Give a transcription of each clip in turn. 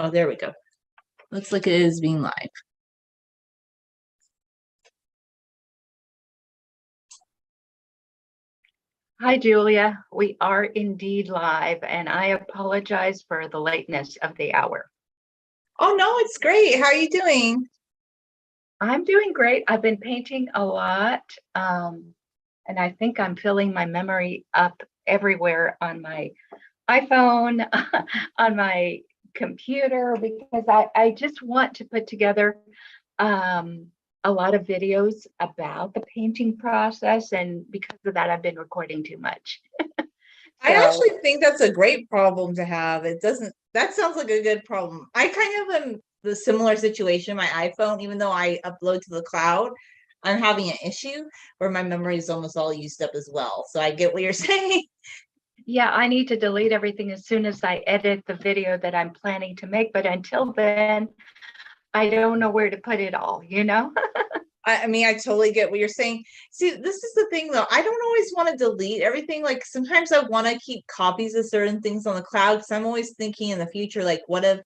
Oh, there we go. Looks like it is being live. Hi, Julia. We are indeed live, and I apologize for the lateness of the hour. Oh, no, it's great. How are you doing? I'm doing great. I've been painting a lot, and I think I'm filling my memory up everywhere on my iPhone, on my computer, because I just want to put together um, a lot of videos about the painting process, and because of that, I've been recording too much. I So, actually think that's a great problem to have. That sounds like a good problem. I kind of am the similar situation, my iPhone, even though I upload to the cloud, I'm having an issue where my memory is almost all used up as well. So I get what you're saying. yeah, I need to delete everything as soon as I edit the video that I'm planning to make. But until then, I don't know where to put it all, you know? I mean, I totally get what you're saying. See, this is the thing though. I don't always want to delete everything. Like sometimes I want to keep copies of certain things on the cloud because I'm always thinking in the future, like, what if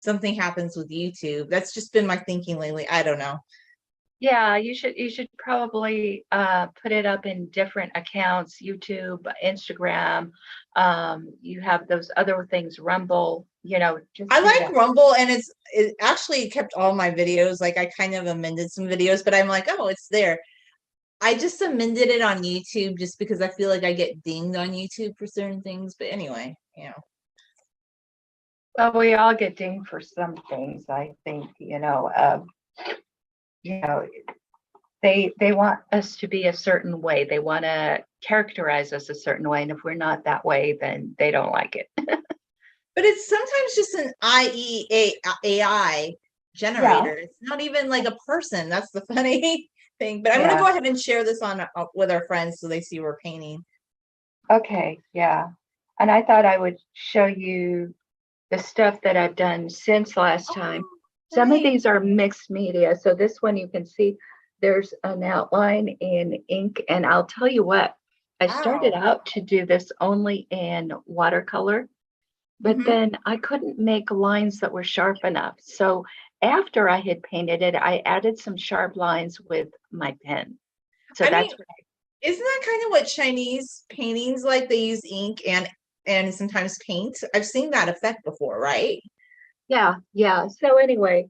something happens with YouTube? That's just been my thinking lately. I don't know. Yeah, you should probably put it up in different accounts, YouTube, Instagram. You have those other things, Rumble, just I do like that. Rumble and it actually kept all my videos. Like I kind of amended some videos, but I'm like, oh, it's there. I just amended it on YouTube just because I feel like I get dinged on YouTube for certain things. But anyway, Well, we all get dinged for some things, I think, you know, they want us to be a certain way. They want to characterize us a certain way. And if we're not that way, then they don't like it. but it's sometimes just an AI Yeah. generator. It's not even like a person. That's the funny thing. But I'm gonna Yeah. go ahead and share this on with our friends so they see we're painting. Okay. Yeah. And I thought I would show you the stuff that I've done since last time. Oh, Some of great. these are mixed media. So this one you can see there's an outline in ink. And I'll tell you what, I started Wow. out to do this only in watercolor, but Hmm. then I couldn't make lines that were sharp enough. So after I had painted it, I added some sharp lines with my pen. So I mean, that's what isn't that kind of what Chinese paintings like? They use ink and sometimes paint. I've seen that effect before, right? yeah, yeah. So anyway,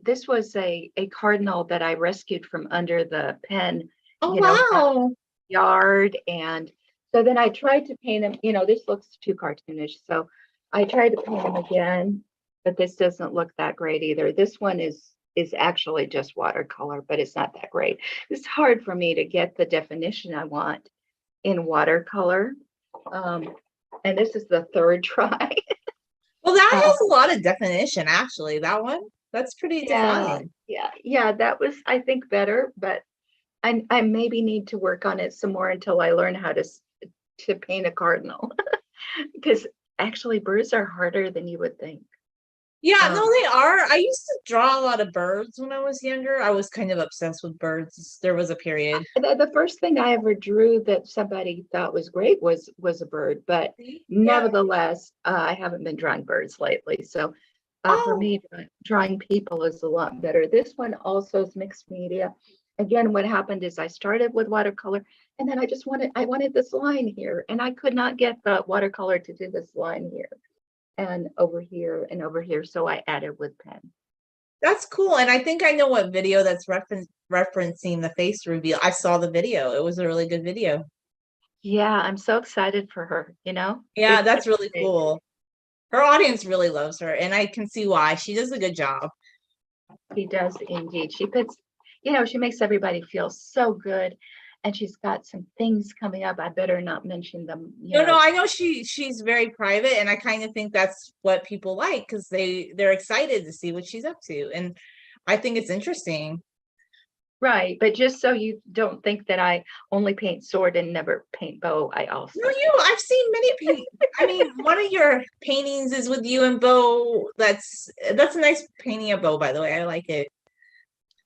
this was a cardinal that I rescued from under the pen, Oh, down wow. the yard. And so then I tried to paint him, this looks too cartoonish. So I tried to paint him again, but this doesn't look that great either. This one is actually just watercolor, but it's not that great. It's hard for me to get the definition I want in watercolor. Um, and this is the third try. Well, that Uh, has a lot of definition, actually. That one, that's pretty yeah, defined. yeah. That was, I think, better, but I maybe need to work on it some more until I learn how to paint a cardinal. Because actually birds are harder than you would think. Yeah, no, Um, they are. I used to draw a lot of birds when I was younger. I was kind of obsessed with birds. There was a period. the first thing I ever drew that somebody thought was great was a bird, but See? Yeah. nevertheless, I haven't been drawing birds lately. So for Oh, me, drawing people is a lot better. This one also is mixed media. Again, what happened is I started with watercolor, and then I wanted this line here, and I could not get the watercolor to do this line here and over here and over here. So I added with pen. that's cool. And I think I know what video that's referencing the face reveal. I saw the video. It was a really good video. Yeah, I'm so excited for her, Yeah, It's that's gonna really be, cool. Her audience really loves her, and I can see why. She does a good job. she does indeed. She makes everybody feel so good. And she's got some things coming up. I better not mention them. No, I know she's very private, and I kind of think that's what people like because they're excited to see what she's up to, and I think it's interesting. Right. But just so you don't think that I only paint sword and never paint bow, I No, also paint. I've seen many I mean, one of your paintings is with you and Bo. That's a nice painting of Bo, by the way. I like it.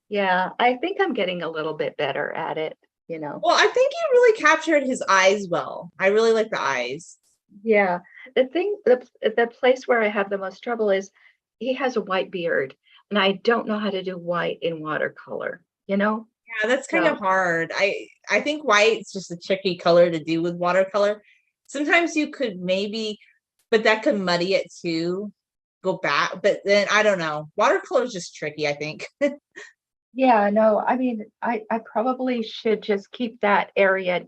Yeah, I think I'm getting a little bit better at it. Well, I think you really captured his eyes well. I really like the eyes. Yeah. The place where I have the most trouble is he has a white beard, and I don't know how to do white in watercolor, you know? Yeah, that's kind of So, hard. I think white's just a tricky color to do with watercolor. Sometimes you could maybe, but that could muddy it too. Go back, but then I don't know. Watercolor is just tricky, I think. yeah, no, I mean, I probably should just keep that area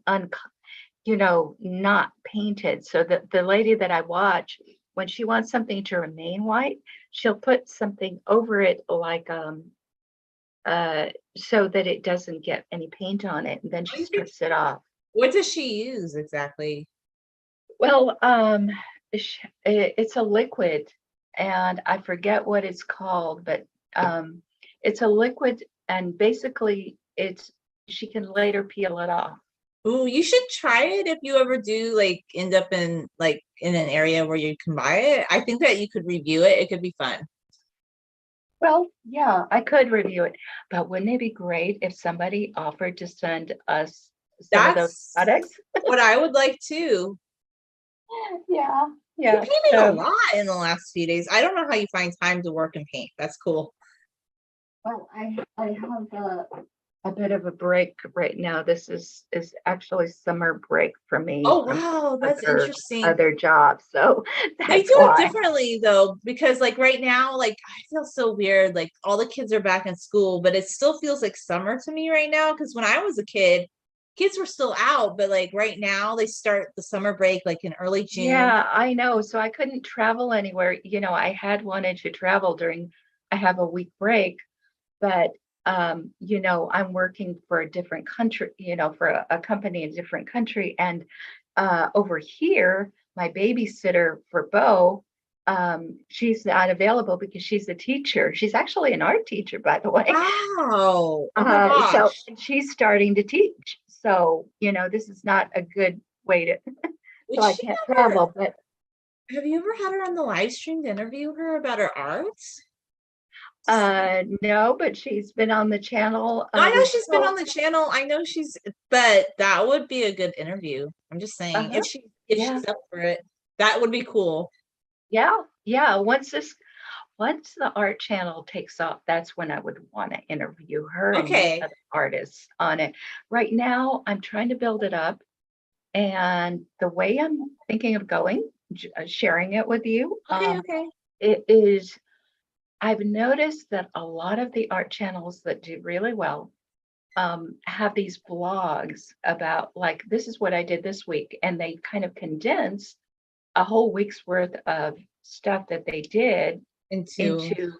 not painted. So that the lady that I watch, when she wants something to remain white, she'll put something over it like uh so that it doesn't get any paint on it, and then she strips it off. What does she use exactly? Well, it's a liquid, and I forget what it's called, but it's a liquid, and basically it's she can later peel it off. Ooh, you should try it if you ever do like end up in like in an area where you can buy it. I think that you could review it. It could be fun. Well, yeah, I could review it, but wouldn't it be great if somebody offered to send us some of those That's products? what I would like too. Yeah, You yeah. painted a So, lot in the last few days. I don't know how you find time to work and paint. That's cool. well, I have a bit of a break right now. This is actually summer break for me Oh from wow, that's other interesting. other jobs, so They that's do it why. differently though, because like right now, like I feel so weird. Like all the kids are back in school, but it still feels like summer to me right now. Because when I was a kid, kids were still out, but like right now they start the summer break like in early June. Yeah, I know. So I couldn't travel anywhere. I had wanted to travel during, I have a week break, but I'm working for a different country, for a company in a different country. And over here, my babysitter for Bo, she's not available because she's a teacher. She's actually an art teacher, by the way. Wow. Oh my So gosh. and she's starting to teach. So, this is not a good way to, Would so I she can't ever travel, but have you ever had her on the live stream to interview her about her art? no, but she's been on the channel. No, I know We she's been on still, the channel. I know she's, but that would be a good interview. I'm just saying, uh-huh, if yeah, she's up for it, that would be cool. yeah, yeah. Once the art channel takes off, that's when I would want to interview her and get Okay. other artists on it. Right now, I'm trying to build it up, and the way I'm thinking of going, sharing it with you, Okay. Okay. it is. I've noticed that a lot of the art channels that do really well have these blogs about like this is what I did this week, and they kind of condense a whole week's worth of stuff that they did Into into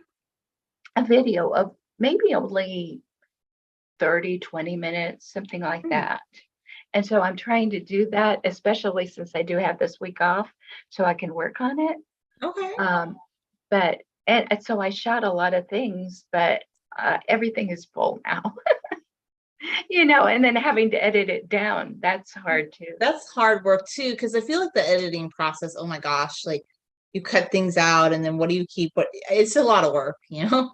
a video of maybe only 30, 20 minutes, something like hmm, that. And so I'm trying to do that, especially since I do have this week off, so I can work on it. okay. Um, but and so I shot a lot of things, but everything is full now, and then having to edit it down, that's hard too. That's hard work too, because I feel like the editing process, oh my gosh, like you cut things out and then what do you keep? What it's a lot of work, you know?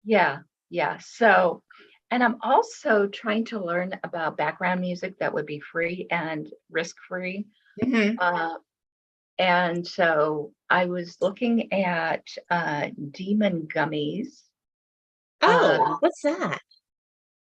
Yeah, yeah. So, and I'm also trying to learn about background music that would be free and risk-free. Hmm. Uh, and so I was looking at Demon Gummies. Oh, Um, what's that?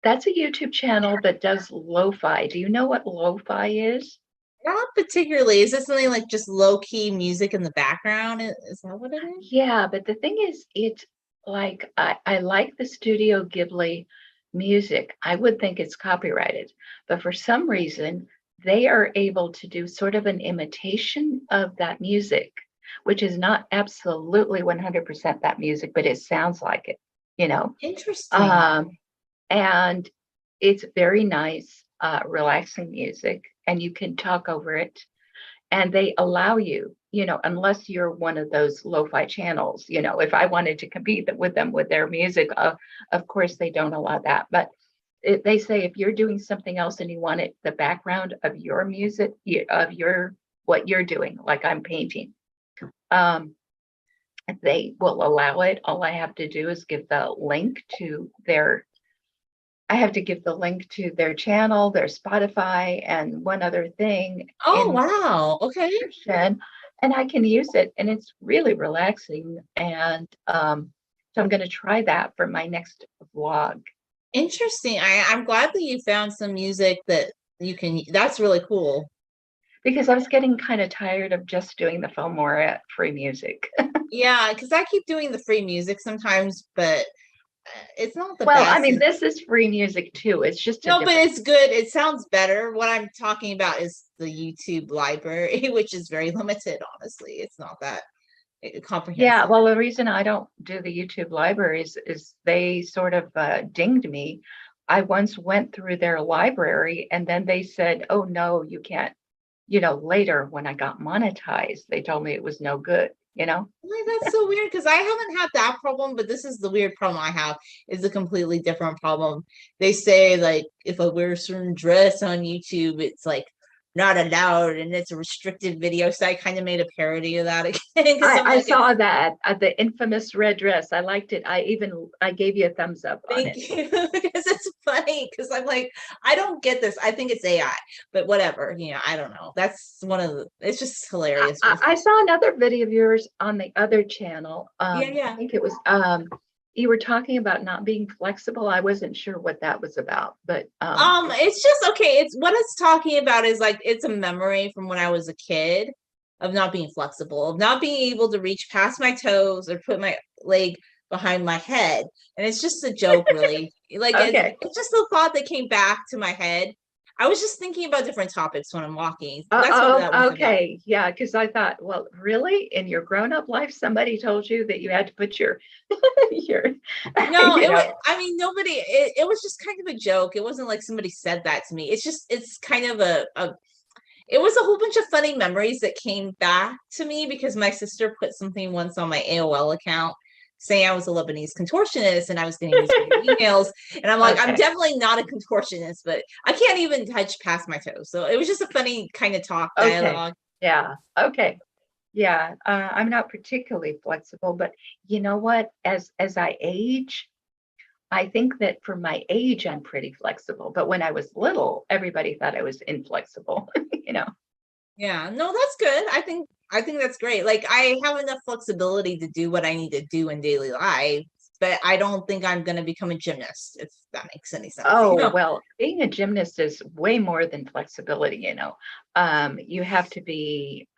that's a YouTube channel that does lo-fi. Do you know what lo-fi is? Not particularly. Is this something like just low key music in the background? Is that what it is? Yeah, but the thing is, it's like I like the Studio Ghibli music. I would think it's copyrighted, but for some reason, they are able to do sort of an imitation of that music, which is not absolutely 100% that music, but it sounds like it, you know. Interesting. Um, and it's very nice, relaxing music, and you can talk over it, and they allow you, unless you're one of those lo-fi channels, if I wanted to compete with them with their music, of course they don't allow that, but they say if you're doing something else and you want it the background of your music, of your what you're doing, like I'm painting, um, they will allow it. All I have to do is give the link to their I have to give the link to their channel, their Spotify, and one other thing Oh, in wow. Okay. subscription, and I can use it, and it's really relaxing. And so I'm going to try that for my next vlog Interesting. I'm glad that you found some music that you can, that's really cool. because I was getting kind of tired of just doing the Filmora free music. Yeah, because I keep doing the free music sometimes, but it's not the Well, I best. mean, this is free music too. It's just a No, but different. it's good. It sounds better. What I'm talking about is the YouTube library, which is very limited, honestly. It's not that Yeah, comprehensive. well, the reason I don't do the YouTube libraries is they sort of dinged me. I once went through their library and then they said, oh, no, you can't. Later when I got monetized, they told me it was no good. Like, that's so weird because I haven't had that problem, but this is the weird problem I have is a completely different problem. They say like if I wear a certain dress on YouTube, it's like not allowed and it's a restricted video. So I kind of made a parody of that again because I'm I like, saw that the infamous red dress. I liked it. I gave you a thumbs up on thank it. you because it's funny because I'm like, I don't get this. I think it's AI, but whatever, I don't know. That's one of the, it's just hilarious. I saw another video of yours on the other channel. Yeah, I yeah. think it was you were talking about not being flexible. I wasn't sure what that was about, but It's just okay. It's what it's talking about is like it's a memory from when I was a kid of not being flexible, of not being able to reach past my toes or put my leg behind my head. And it's just a joke, really. Like okay. it's just a thought that came back to my head. I was just thinking about different topics when I'm walking. That's what that was about. Okay. Yeah, because I thought, well, really, in your grown-up life, somebody told you that you had to put your your No, you it was, know. I mean, nobody, it was just kind of a joke. It wasn't like somebody said that to me. It's just, it's kind of a it was a whole bunch of funny memories that came back to me because my sister put something once on my AOL account saying I was a Lebanese contortionist and I was getting these weird emails. And I'm like, I'm Okay. definitely not a contortionist, but I can't even touch past my toes. So it was just a funny kind of talk Okay. dialogue. Yeah. Okay. Yeah. I'm not particularly flexible, but you know what? As I age, I think that for my age, I'm pretty flexible. But when I was little, everybody thought I was inflexible, you know. Yeah, no, that's good. I think that's great. Like I have enough flexibility to do what I need to do in daily life, but I don't think I'm going to become a gymnast if that makes any sense. Oh, well, being a gymnast is way more than flexibility. You have to be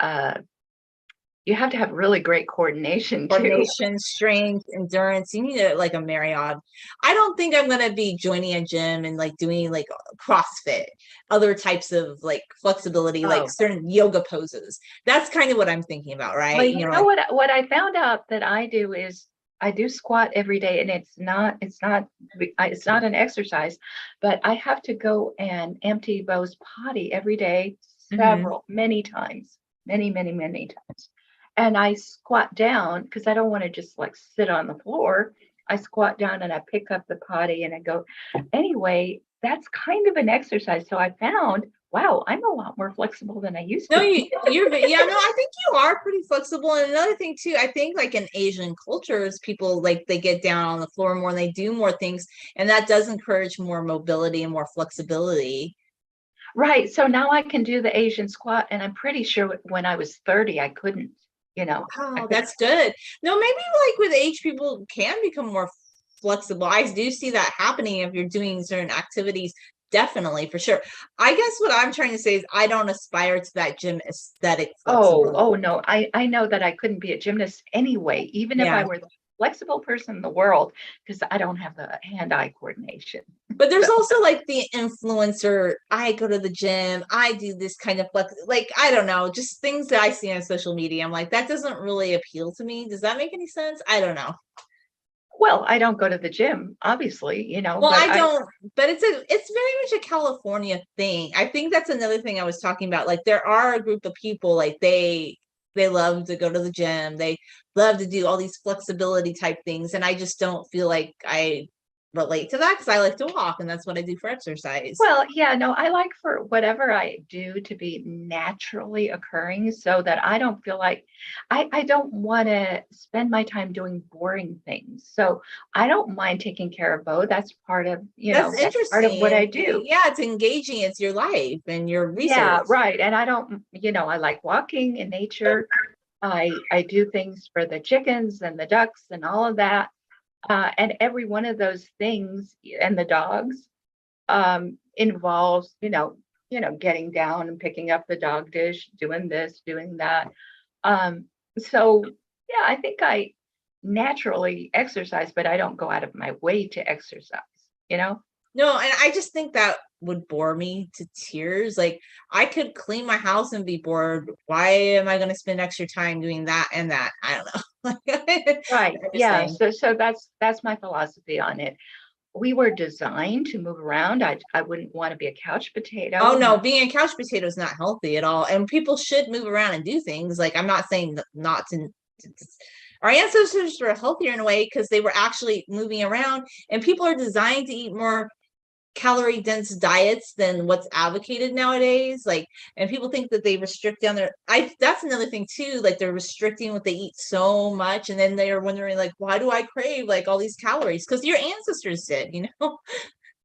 you have to have really great coordination too. Coordination, strength, endurance. You need like a myriad. I don't think I'm gonna be joining a gym and like doing like CrossFit, other types of like flexibility, like Oh, certain yoga poses. That's kind of what I'm thinking about, well, right? you know Like what I found out that I do is I do squat every day, and it's not an exercise, but I have to go and empty Bo's potty every day, mhm. many times, many times. And I squat down because I don't want to just like sit on the floor. I squat down and I pick up the potty and I go. Anyway, that's kind of an exercise. So I found, wow, I'm a lot more flexible than I used No, to be. yeah, no, I think you are pretty flexible. And another thing too, I think like in Asian cultures, people like they get down on the floor more and they do more things, and that does encourage more mobility and more flexibility. Right. So now I can do the Asian squat, and I'm pretty sure when I was 30, I couldn't, I Wow, couldn't. that's good. No, maybe like with age, people can become more flexible. I do see that happening if you're doing certain activities. Definitely, for sure. I guess what I'm trying to say is I don't aspire to that gym aesthetic Oh flexibility. no. I know that I couldn't be a gymnast anyway, even if I Yeah. were the flexible person in the world, because I don't have the hand-eye coordination. But there's So, also like the influencer, I go to the gym, I do this kind of flex, like, I don't know, just things that I see on social media. I'm like, that doesn't really appeal to me. Does that make any sense? I don't know. well, I don't go to the gym, obviously, Well, but I don't, but it's very much a California thing. I think that's another thing I was talking about. Like there are a group of people like they love to go to the gym. They love to do all these flexibility type things. And I just don't feel like I relate to that because I like to walk and that's what I do for exercise. Well, yeah, no, I like for whatever I do to be naturally occurring so that I don't feel like I don't want to spend my time doing boring things. So I don't mind taking care of both. That's part of, That's that's part of what I interesting. do. Yeah, it's engaging. It's your life and your Yeah, research. right. And I don't, I like walking in nature. I do things for the chickens and the ducks and all of that. And every one of those things and the dogs involves, getting down and picking up the dog dish, doing this, doing that. Um, so yeah, I think I naturally exercise, but I don't go out of my way to exercise, you know? No, and I just think that would bore me to tears. Like I could clean my house and be bored. Why am I going to spend extra time doing that and that? I don't know. Right. I'm just Yeah. saying. So that's my philosophy on it. We were designed to move around. I wouldn't want to be a couch Oh potato, no, not being a couch potato is not healthy at all. And people should move around and do things. Like I'm not saying not to our ancestors were healthier in a way because they were actually moving around and people are designed to eat more calorie dense diets than what's advocated nowadays. Like, and people think that they restrict down their that's another thing too, like they're restricting what they eat so much and then they're wondering like why do I crave like all these calories because your ancestors did, you know.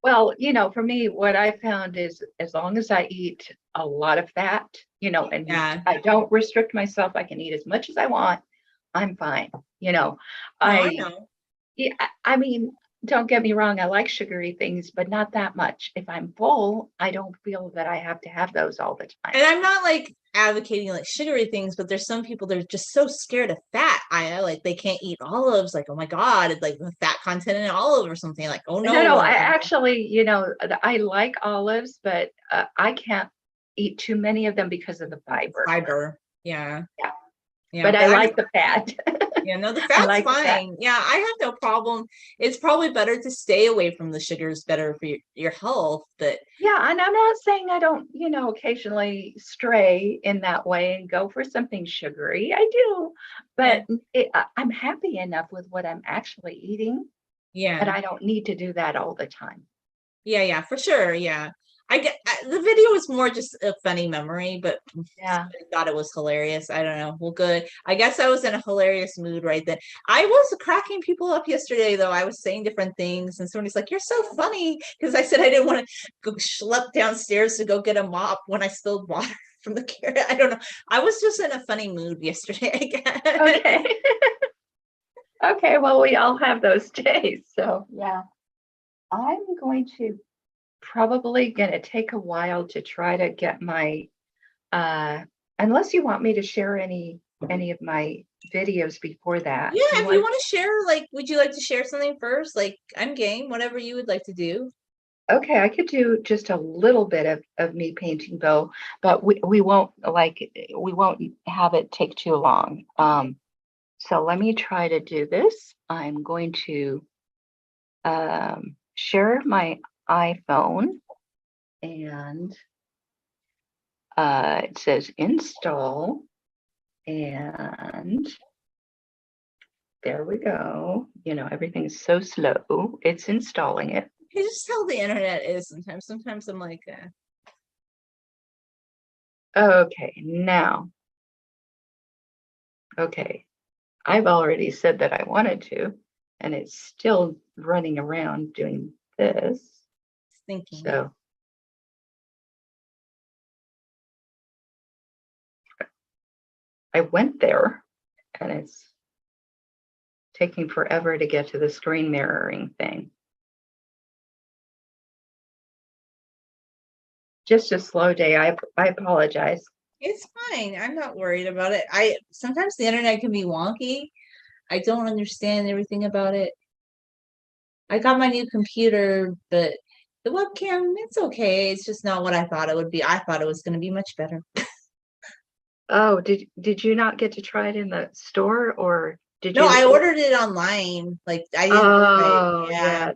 well, for me, what I found is as long as I eat a lot of fat, and Yeah. I don't restrict myself, I can eat as much as I want. I'm fine. No, I I, know. yeah, I mean, don't get me wrong, I like sugary things, but not that much. If I'm full, I don't feel that I have to have those all the time. And I'm not like advocating like sugary things, but there's some people that are just so scared of fat. I know, like they can't eat olives. Like, oh my god, it's like the fat content in an olive or something. Like, oh No, no, no, like I actually, I like olives, but I can't eat too many of them because of the fiber. fiber. Yeah, Yeah, yeah. but I But I'm like the fat. yeah, no, the I fat's like the fat. fine. Yeah, I have no problem. It's probably better to stay away from the sugars, better for your health. But Yeah, and I'm not saying I don't, occasionally stray in that way and go for something sugary. I do, yeah, but I'm happy enough with what I'm actually eating that yeah. I don't need to do that all the time. Yeah, yeah, for sure. Yeah. The video was more just a funny memory, but Yeah. I thought it was hilarious. I don't know. Well, good. I guess I was in a hilarious mood right then. I was cracking people up yesterday, though. I was saying different things, and somebody's like, "You're so funny," because I said I didn't want to go schlep downstairs to go get a mop when I spilled water from the carrot. I don't know. I was just in a funny mood yesterday, I guess. Okay. Okay. Well, we all have those days. So, yeah, I'm going to probably going to take a while to try to get my uh unless you want me to share any of my videos before that. Yeah, Do you if you want want to share, like, would you like to share something first? Like, I'm game, whatever you would like to do. Okay, I could do just a little bit of me painting though, but we won't have it take too long. So let me try to do this. I'm going to share my iPhone and it says install and there we go. Everything's so slow. It's installing it. It's just how the internet is sometimes. Sometimes I'm like, Okay, now, okay, I've already said that I wanted to, and it's still running around doing this. thinking. So I went there and it's taking forever to get to the screen mirroring thing. Just a slow day. I apologize. It's fine. I'm not worried about it. I sometimes the internet can be wonky. I don't understand everything about it. I got my new computer, but the webcam, it's okay. It's just not what I thought it would be. I thought it was going to be much better. Oh, did you not get to try it in the store or did No, you I order? ordered it online. Like I didn't, Oh, yeah. yeah.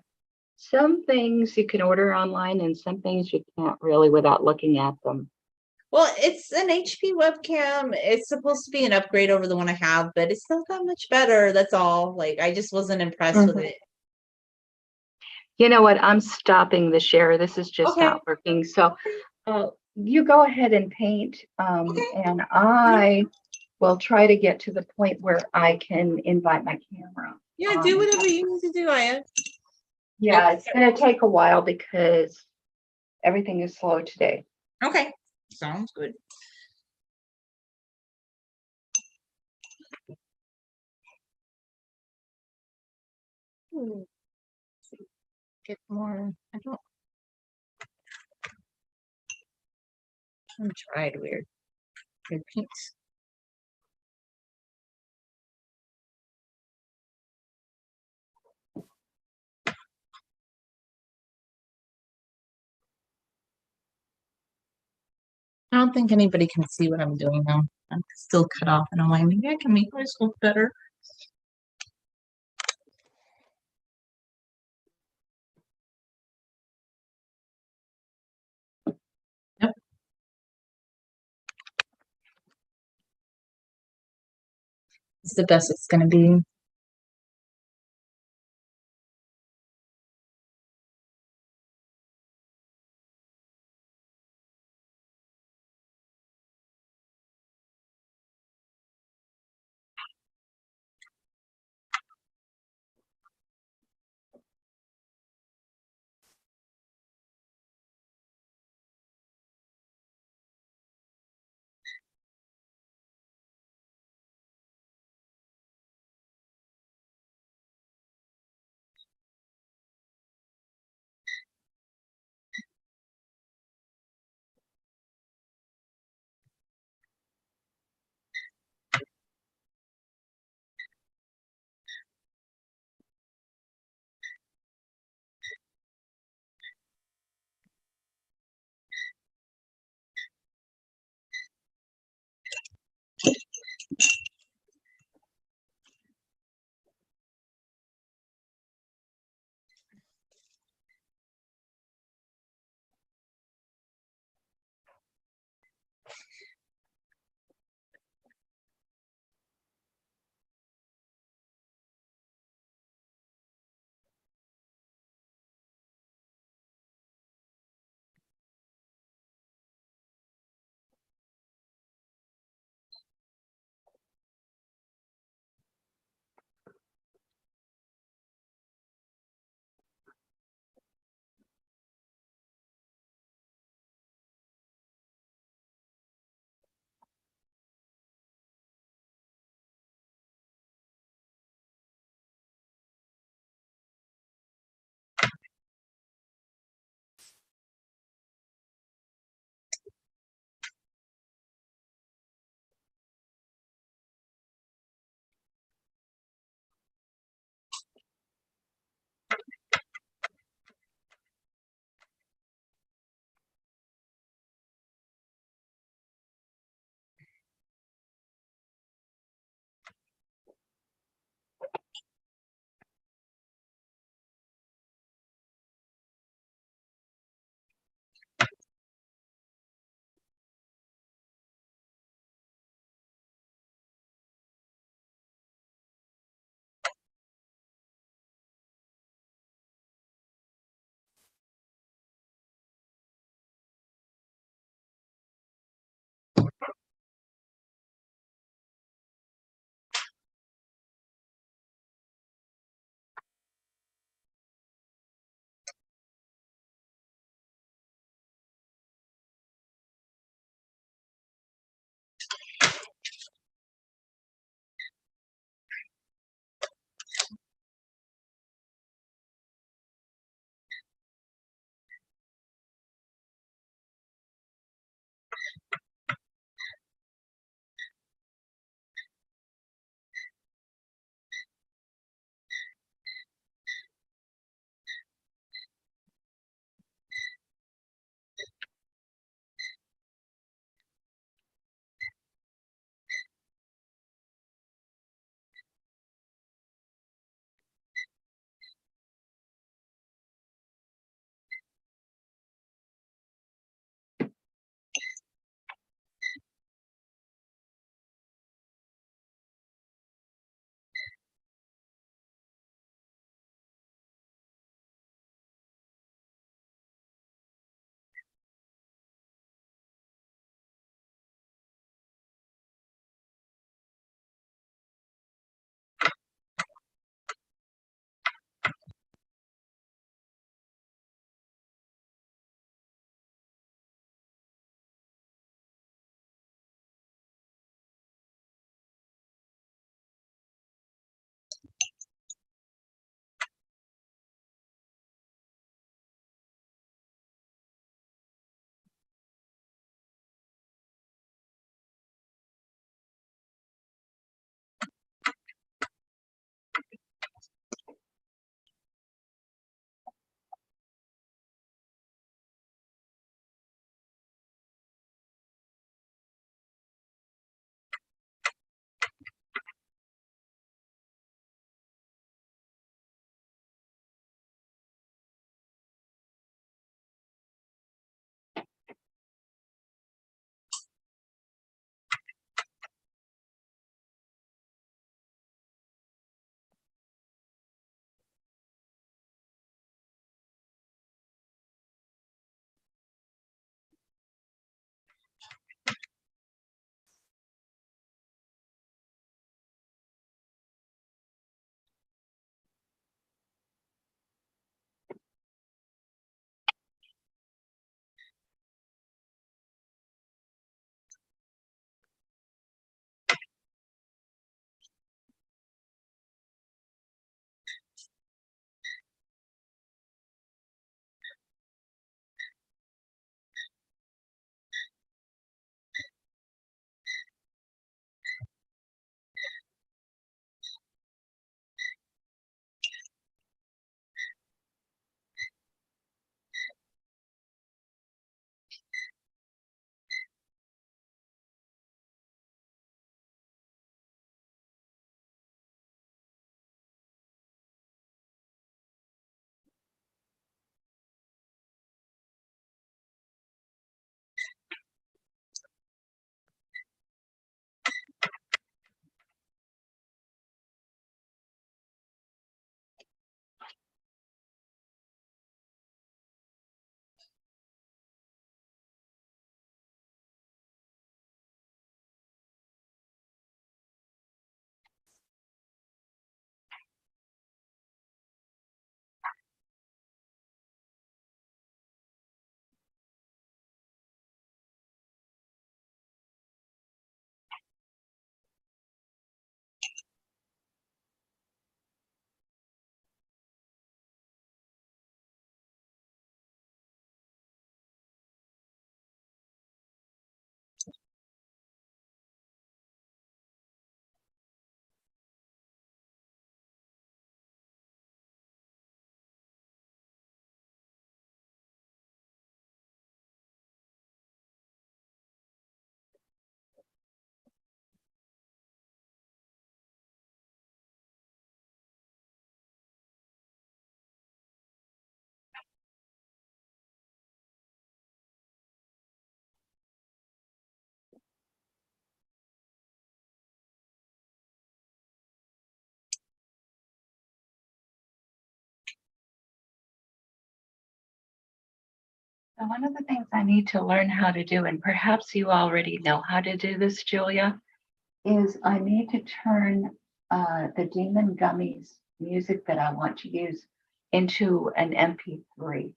Some things you can order online and some things you can't really without looking at them. Well, it's an HP webcam. It's supposed to be an upgrade over the one I have, but it's not that much better. That's all. Like I just wasn't impressed with Mhm. it. You know what? I'm stopping the share. This is just Okay. not working. So you go ahead and paint, Okay. and I will try to get to the point where I can invite my camera Yeah, do on. whatever you need to do, Aya. Yep. Yeah, it's going to take a while because everything is slow today. Okay. Sounds good. Get more. I don't. I'm tried weird. Weird pinks. I don't think anybody can see what I'm doing now. I'm still cut off, and I'm like, maybe I can make this look better. Yep. It's the best it's going to be. So one of the things I need to learn how to do, and perhaps you already know how to do this, Julia, is I need to turn the Demon Gummies music that I want to use into an MP3.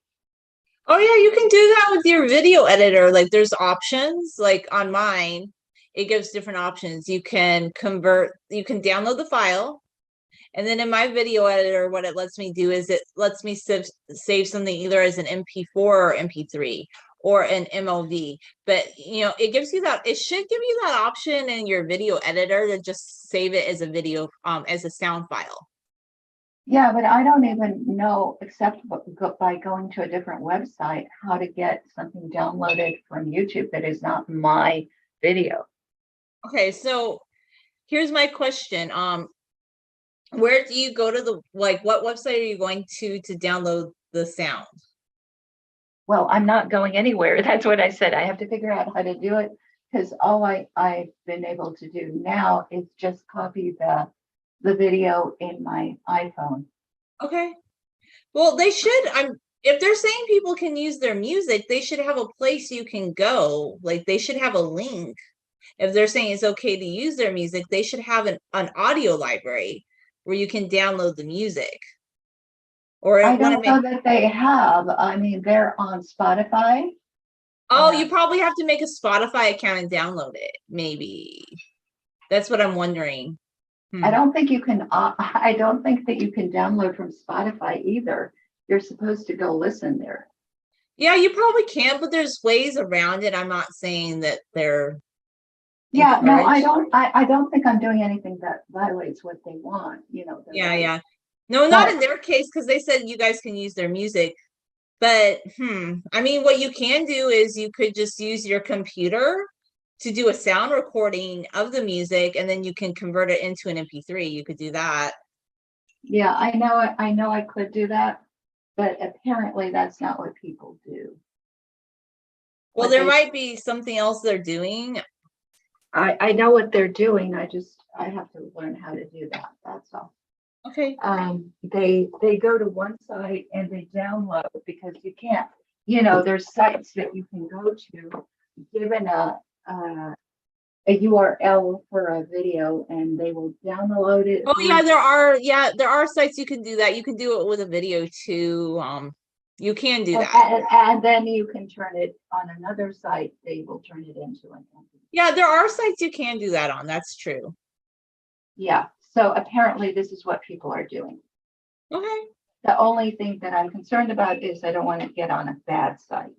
Oh yeah, you can do that with your video editor. Like there's options, like on mine, it gives different options. You can download the file, and then in my video editor, what it lets me do is it lets me save something either as an MP4 or MP3 or an MOV. But it should give you that option in your video editor to just save it as a video, as a sound file. Yeah, but I don't even know, except by going to a different website, how to get something downloaded from YouTube that is not my video. Okay, so here's my question. Where do you go to what website are you going to download the sound? Well, I'm not going anywhere. That's what I said. I have to figure out how to do it because all I've been able to do now is just copy the video in my iPhone. Okay. Well, if they're saying people can use their music, they should have a place you can go. Like they should have a link. If they're saying it's okay to use their music, they should have an audio library where you can download the music. Or I don't know that they have. I mean, they're on Spotify. Oh, you probably have to make a Spotify account and download it. Maybe. That's what I'm wondering. I don't think you can. I don't think that you can download from Spotify either. You're supposed to go listen there. Yeah, you probably can, but there's ways around it. I'm not saying that they're. Yeah, no, I don't. I don't think I'm doing anything that violates what they want. Yeah, yeah. No, not in their case, because they said you guys can use their music. But I mean, what you can do is you could just use your computer to do a sound recording of the music, and then you can convert it into an MP3. You could do that. Yeah, I know. I know I could do that, but apparently that's not what people do. Well, there might be something else they're doing. I know what they're doing. I have to learn how to do that. That's all. Okay. They go to one site and they download because you can't. There's sites that you can go to, given a URL for a video, and they will download it. Oh yeah, there are sites you can do that. You can do it with a video too. You can do that. And then you can turn it on another site. They will turn it into an MP3. Yeah, there are sites you can do that on. That's true. Yeah. So apparently this is what people are doing. Okay. The only thing that I'm concerned about is I don't want to get on a bad site,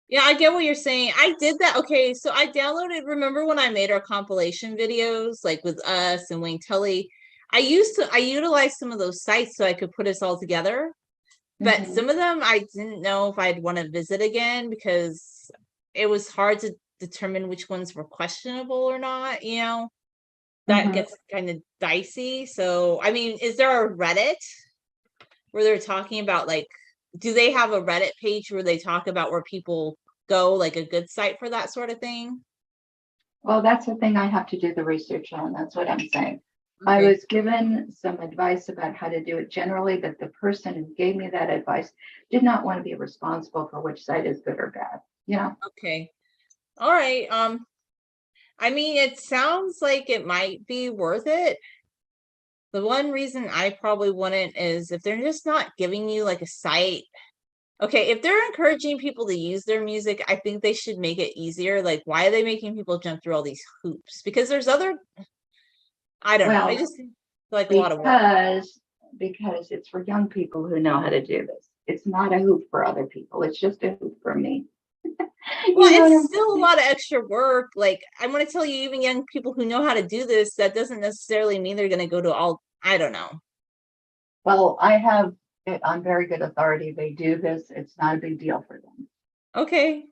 Yeah, I get what you're saying. I did that. Okay, so I downloaded, remember when I made our compilation videos, like with us and Wayne Tully? I utilized some of those sites so I could put us all together. But some of them I didn't know if I'd want to visit again because it was hard to determine which ones were questionable or not, that gets kind of dicey. So, I mean, is there a Reddit where they're talking about do they have a Reddit page where they talk about where people go, like a good site for that sort of thing? Well, that's the thing I have to do the research on. That's what I'm saying. Okay. I was given some advice about how to do it generally, but the person who gave me that advice did not want to be responsible for which site is good or bad, Okay. All right. I mean, it sounds like it might be worth it. The one reason I probably wouldn't is if they're just not giving you like a site. Okay, if they're encouraging people to use their music, I think they should make it easier. Like, why are they making people jump through all these hoops? Because there's I don't know. I just like a lot of work. Because it's for young people who know how to do this. It's not a hoop for other people. It's just a hoop for me. Well, it's still a lot of extra work. Like, I want to tell you, even young people who know how to do this, that doesn't necessarily mean they're going to go to I don't know. Well, I have it on very good authority. They do this. It's not a big deal for them. Okay.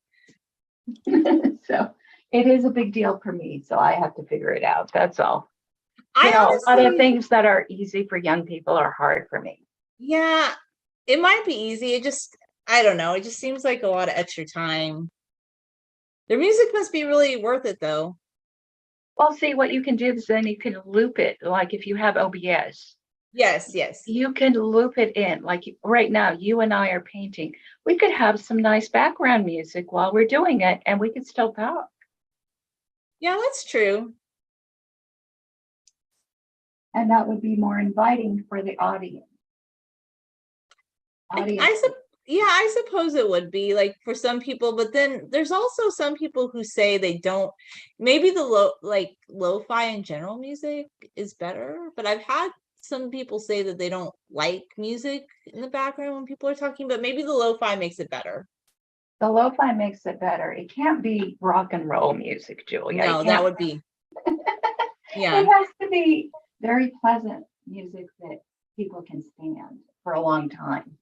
So it is a big deal for me. So I have to figure it out. That's all. A lot of things that are easy for young people are hard for me. Yeah, it might be easy. I don't know. It just seems like a lot of extra time. Their music must be really worth it, though. Well, see, what you can do is then you can loop it. Like if you have OBS, Yes, yes. You can loop it in. Like right now, you and I are painting. We could have some nice background music while we're doing it, and we could still talk. Yeah, that's true. And that would be more inviting for the audience. I yeah, I suppose it would be like for some people, but then there's also some people who say they don't, maybe the lo-fi and general music is better, but I've had some people say that they don't like music in the background when people are talking, but maybe the lo-fi makes it better. The lo-fi makes it better. It can't be rock and roll music, Julia. It No, that can't. would be, It yeah. has to be very pleasant music that people can stand for a long time.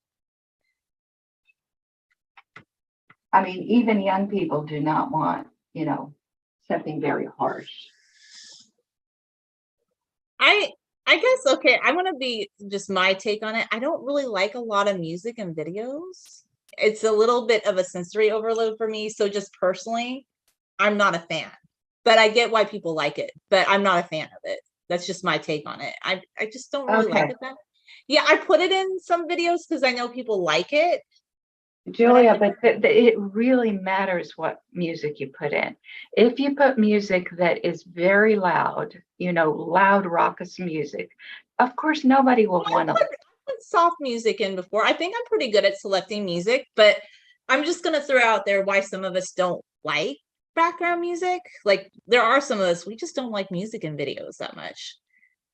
I mean, even young people do not want, something very harsh. I I guess okay, I'm gonna be just my take on it. I don't really like a lot of music and videos. It's a little bit of a sensory overload for me. So just personally, I'm not a fan. But I get why people like it, but I'm not a fan of it. That's just my take on it. I just don't really like Okay, it that. Yeah, I put it in some videos because I know people like it, but Julia, but it really matters what music you put in. If you put music that is very loud, loud raucous music, of course nobody will I want to. put soft music in before. I think I'm pretty good at selecting music, but I'm just gonna throw out there why some of us don't like background music. Like there are some of us, we just don't like music in videos that much.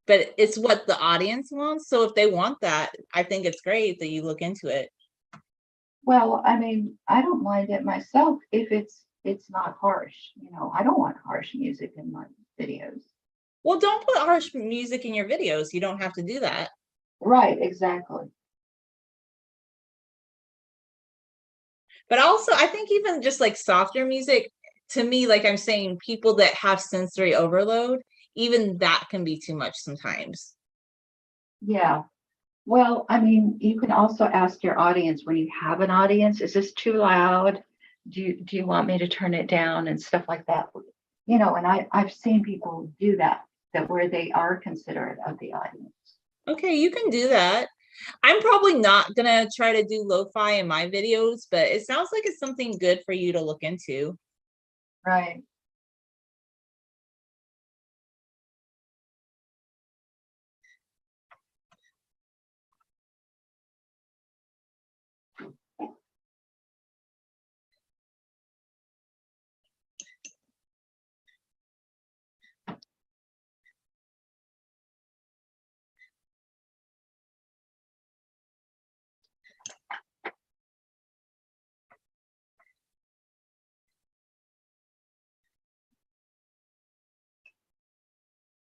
But it's what the audience wants. So if they want that, I think it's great that you look into it. Well, I mean, I don't mind it myself if it's not harsh. I don't want harsh music in my videos. Well, don't put harsh music in your videos. You don't have to do that. Right, exactly. But also, I think even just like softer music, to me, like I'm saying, people that have sensory overload, even that can be too much sometimes. Yeah. Well, I mean, you can also ask your audience when you have an audience, is this too loud? Do you want me to turn it down and stuff like that? And I've seen people do that where they are considerate of the audience. Okay, you can do that. I'm probably not gonna try to do lo-fi in my videos, but it sounds like it's something good for you to look into. Right.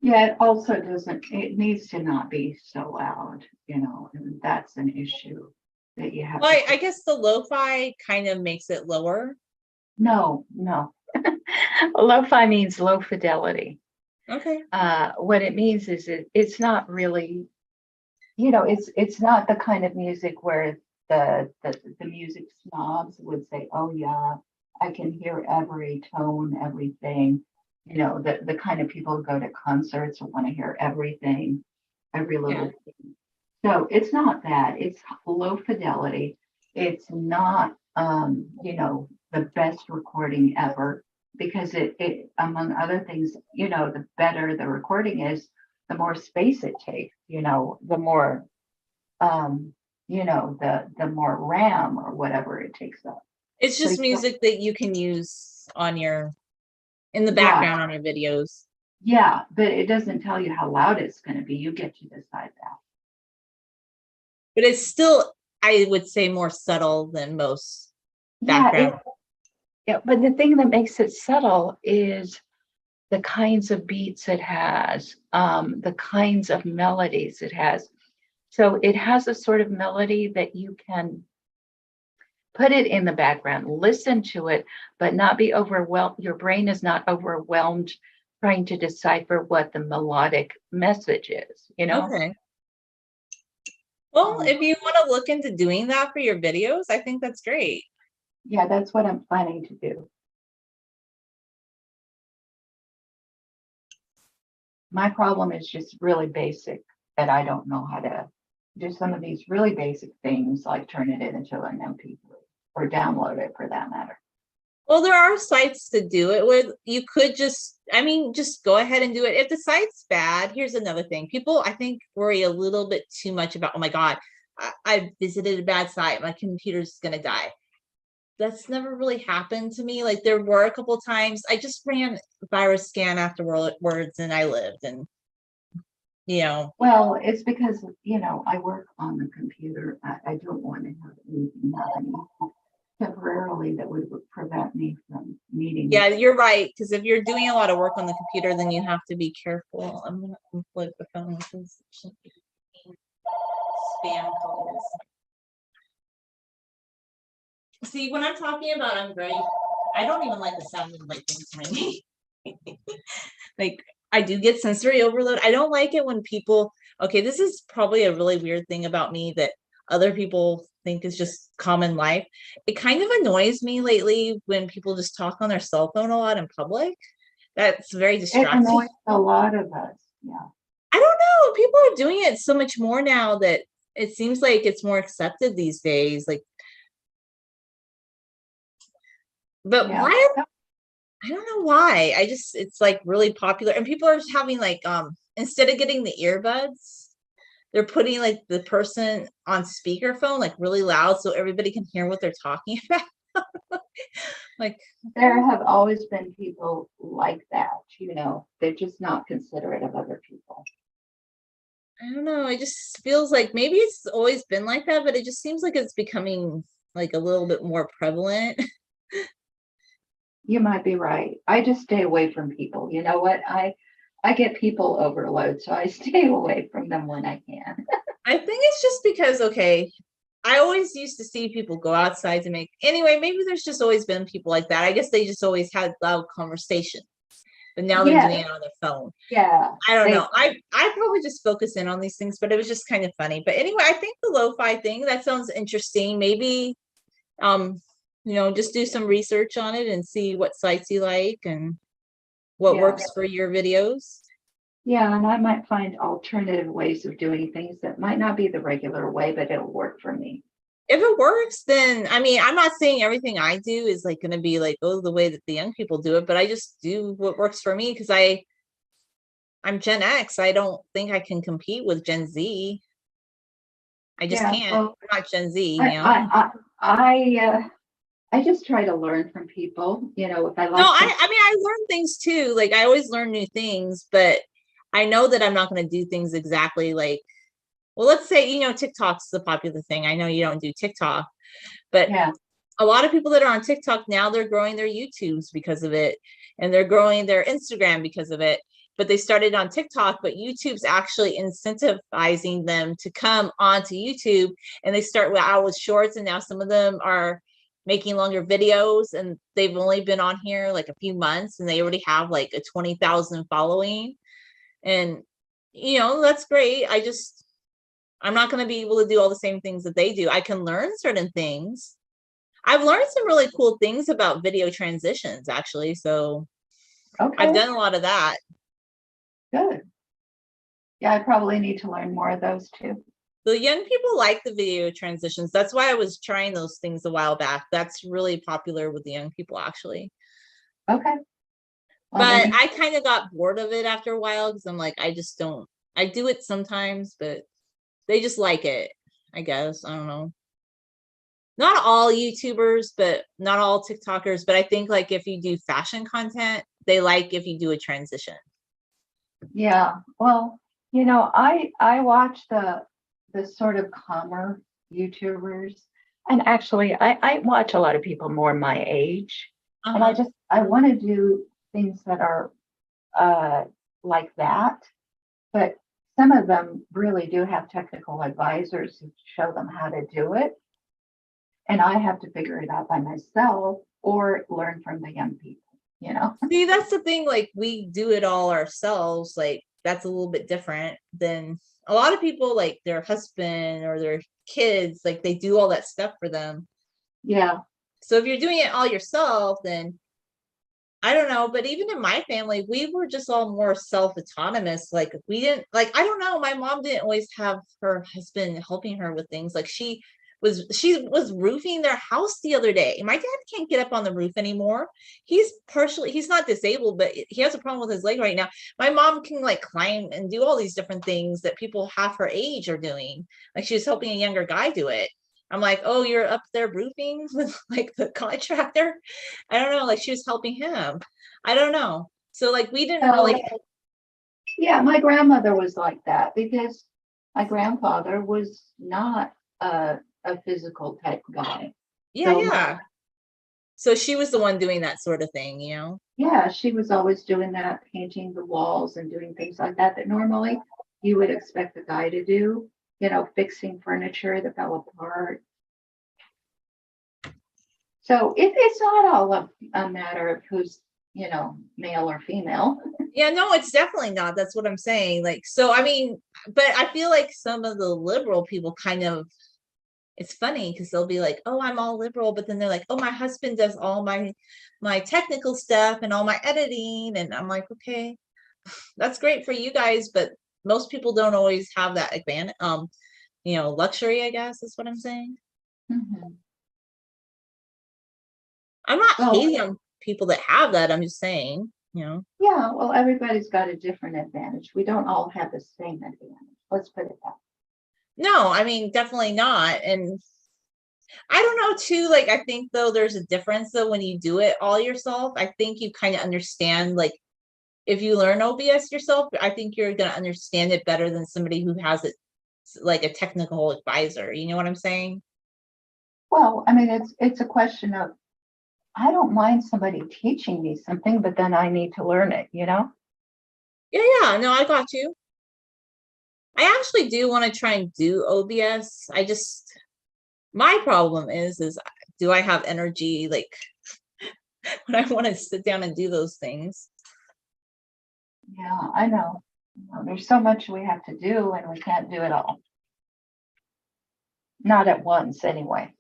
Yeah, it needs to not be so loud, and that's an issue that you have Well, to I take. guess the lo-fi kind of makes it lower. No, no. Lo-fi means low fidelity. Okay. What it means is it's not really, it's not the kind of music where the music snobs would say, oh yeah, I can hear every tone, everything. The kind of people who go to concerts and want to hear everything, every Yeah. little thing. So it's not that. It's low fidelity. It's not the best recording ever because it among other things, the better the recording is, the more space it takes, the more the more RAM or whatever it takes up. It's So just music that you can use on your in the yeah, background on your videos. yeah, but it doesn't tell you how loud it's going to be. You get to decide that. But it's still, I would say, more subtle than most Yeah, background. yeah, but the thing that makes it subtle is the kinds of beats it has, the kinds of melodies it has. So it has a sort of melody that you can put it in the background, listen to it, but not be overwhelmed. Your brain is not overwhelmed trying to decipher what the melodic message is. Okay. Well, Um, if you want to look into doing that for your videos, I think that's great. yeah, that's what I'm planning to do. My problem is just really basic. that I don't know how to do some of these really basic things, like turn it into an MP3 or download it for that matter. Well, there are sites to do it with. You could just, I mean, just go ahead and do it. If the site's bad, here's another thing. People, I think, worry a little bit too much about, oh my God, I visited a bad site. My computer's going to die. That's never really happened to me. Like there were a couple times I just ran virus scan afterwards and I lived and, you know. Well, it's because, I work on the computer. I don't want to have anything happening temporarily that would prevent me from meeting. Yeah, you're right. Because if you're doing a lot of work on the computer, then you have to be careful. I'm going to unplug the phone because spam calls. See, when I'm talking about, I don't even like the sound of like things ringing. Like I do get sensory overload. I don't like it when people, okay, this is probably a really weird thing about me that other people think is just common life. It kind of annoys me lately when people just talk on their cell phone a lot in public. That's very It distracting. annoys a lot of us. Yeah. I don't know. People are doing it so much more now that it seems like it's more accepted these days. Like, but Yeah. why? I don't know why. It's like really popular and people are having like, instead of getting the earbuds, they're putting like the person on speakerphone, like really loud so everybody can hear what they're talking about. Like There have always been people like that, they're just not considerate of other people. I don't know. It just feels like maybe it's always been like that, but it just seems like it's becoming like a little bit more prevalent. You might be right. I just stay away from people. You know what? I get people overload, so I stay away from them when I can. I think it's just because, okay, I always used to see people go outside to make, anyway, maybe there's just always been people like that. I guess they just always had loud conversation, but now they're doing it on their phone. Yeah. I don't know. I probably just focus in on these things, but it was just kind of funny. But anyway, I think the lo-fi thing, that sounds interesting. Maybe, just do some research on it and see what sites you like and what works for your videos. Yeah, and I might find alternative ways of doing things that might not be the regular way, but it'll work for me. If it works, then I mean, I'm not saying everything I do is like going to be like, oh, the way that the young people do it, but I just do what works for me because I'm Gen X. I don't think I can compete with Gen Z. I just can't. Well, I'm not Gen Z, I just try to learn from people, if I like. No, I mean, I learn things too. Like I always learn new things, but I know that I'm not going to do things exactly like, well, let's say, TikTok's the popular thing. I know you don't do TikTok, but a lot of people that are on TikTok now, they're growing their YouTubes because of it. And they're growing their Instagram because of it. But they started on TikTok, but YouTube's actually incentivizing them to come onto YouTube. And they start out with shorts. And now some of them are making longer videos. And they've only been on here like a few months. And they already have like a 20,000 following. And, that's great. I'm not going to be able to do all the same things that they do. I can learn certain things. I've learned some really cool things about video transitions, actually. So I've done a lot of that. Good. Yeah, I probably need to learn more of those too. The young people like the video transitions. That's why I was trying those things a while back. That's really popular with the young people, actually. Okay. But I kind of got bored of it after a while because I'm like, I do it sometimes, but they just like it, I guess. I don't know. Not all YouTubers, but not all TikTokers. But I think like if you do fashion content, they like if you do a transition. Yeah. Well, I watch the sort of calmer YouTubers. And actually, I watch a lot of people more my age. And I want to do things that are like that. But some of them really do have technical advisors who show them how to do it. And I have to figure it out by myself or learn from the young people, See, that's the thing. Like we do it all ourselves. Like that's a little bit different than a lot of people, like their husband or their kids, like they do all that stuff for them. Yeah. So if you're doing it all yourself, then I don't know, but even in my family, we were just all more self-autonomous. Like we didn't like, I don't know, my mom didn't always have her husband helping her with things. Like she was roofing their house the other day. My dad can't get up on the roof anymore. He's not disabled, but he has a problem with his leg right now. My mom can like climb and do all these different things that people half her age are doing. Like she was helping a younger guy do it. I'm like, oh, you're up there roofing with like the contractor. I don't know. Like she was helping him. I don't know. So like we didn't So, really. yeah, my grandmother was like that because my grandfather was not a physical type guy. Yeah, So yeah. So she was the one doing that sort of thing, you know? yeah, she was always doing that, painting the walls and doing things like that that normally you would expect a guy to do, fixing furniture that fell apart. So it's not all a matter of who's, male or female. Yeah, no, it's definitely not. That's what I'm saying. Like, so I mean, but I feel like some of the liberal people kind of, it's funny because they'll be like, oh, I'm all liberal, but then they're like, oh, my husband does all my technical stuff and all my editing. And I'm like, okay, that's great for you guys, but most people don't always have that advantage, luxury, I guess is what I'm saying. Mhm. I'm not Well, hating on people that have that. I'm just saying, yeah, well, everybody's got a different advantage. We don't all have the same advantage. Let's put it that no, I mean, definitely not. And I don't know too, like, I think though there's a difference though when you do it all yourself. I think you kind of understand, like, if you learn OBS yourself, I think you're going to understand it better than somebody who has it like a technical advisor. You know what I'm saying? Well, I mean, it's a question of I don't mind somebody teaching me something, but then I need to learn it. Yeah, yeah. No, I got you. I actually do want to try and do OBS. My problem is do I have energy like when I want to sit down and do those things? Yeah, I know. There's so much we have to do and we can't do it all. Not at once, anyway.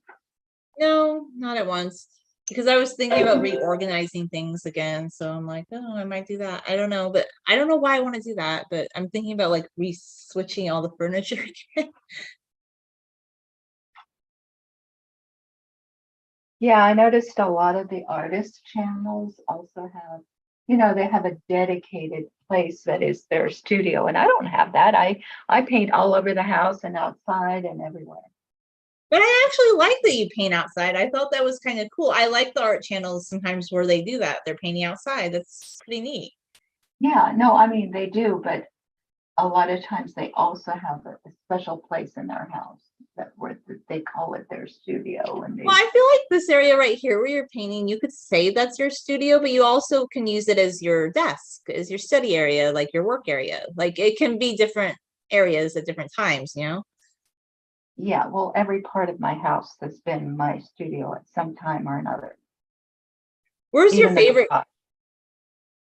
No, not at once. Because I was thinking about reorganizing things again. So I'm like, oh, I might do that. I don't know, but I don't know why I want to do that. But I'm thinking about like re-switching all the furniture again. Yeah, I noticed a lot of the artist channels also have, they have a dedicated place that is their studio, and I don't have that. I paint all over the house and outside and everywhere. But I actually like that you paint outside. I thought that was kind of cool. I like the art channels sometimes where they do that. They're painting outside. That's pretty neat. Yeah, no, I mean they do, but a lot of times they also have a special place in their house where they call it their studio, and Well, they I feel like this area right here where you're painting, you could say that's your studio, but you also can use it as your desk, as your study area, like your work area. Like it can be different areas at different times. yeah, well, every part of my house has been my studio at some time or another, Where's your even the favorite garage.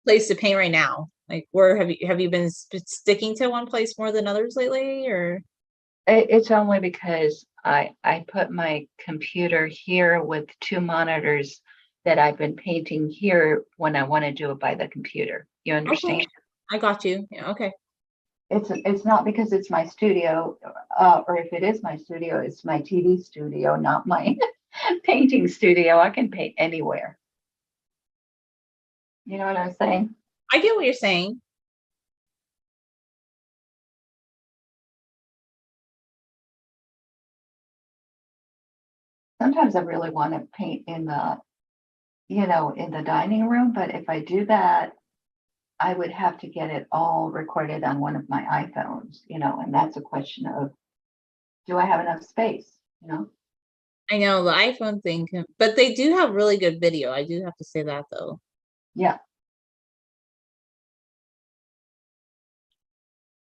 place to paint right now? Like where have you been sticking to one place more than others lately or It's only because I put my computer here with two monitors that I've been painting here when I want to do it by the computer. You okay. understand? I got you. Yeah, okay. It's not because it's my studio, or if it is my studio, it's my TV studio, not my painting studio. I can paint anywhere. You know what I'm saying? I get what you're saying. Sometimes I really want to paint in the dining room, but if I do that, I would have to get it all recorded on one of my iPhones, and that's a question of, do I have enough space? I know the iPhone thing but they do have really good video. I do have to say that though. Yeah.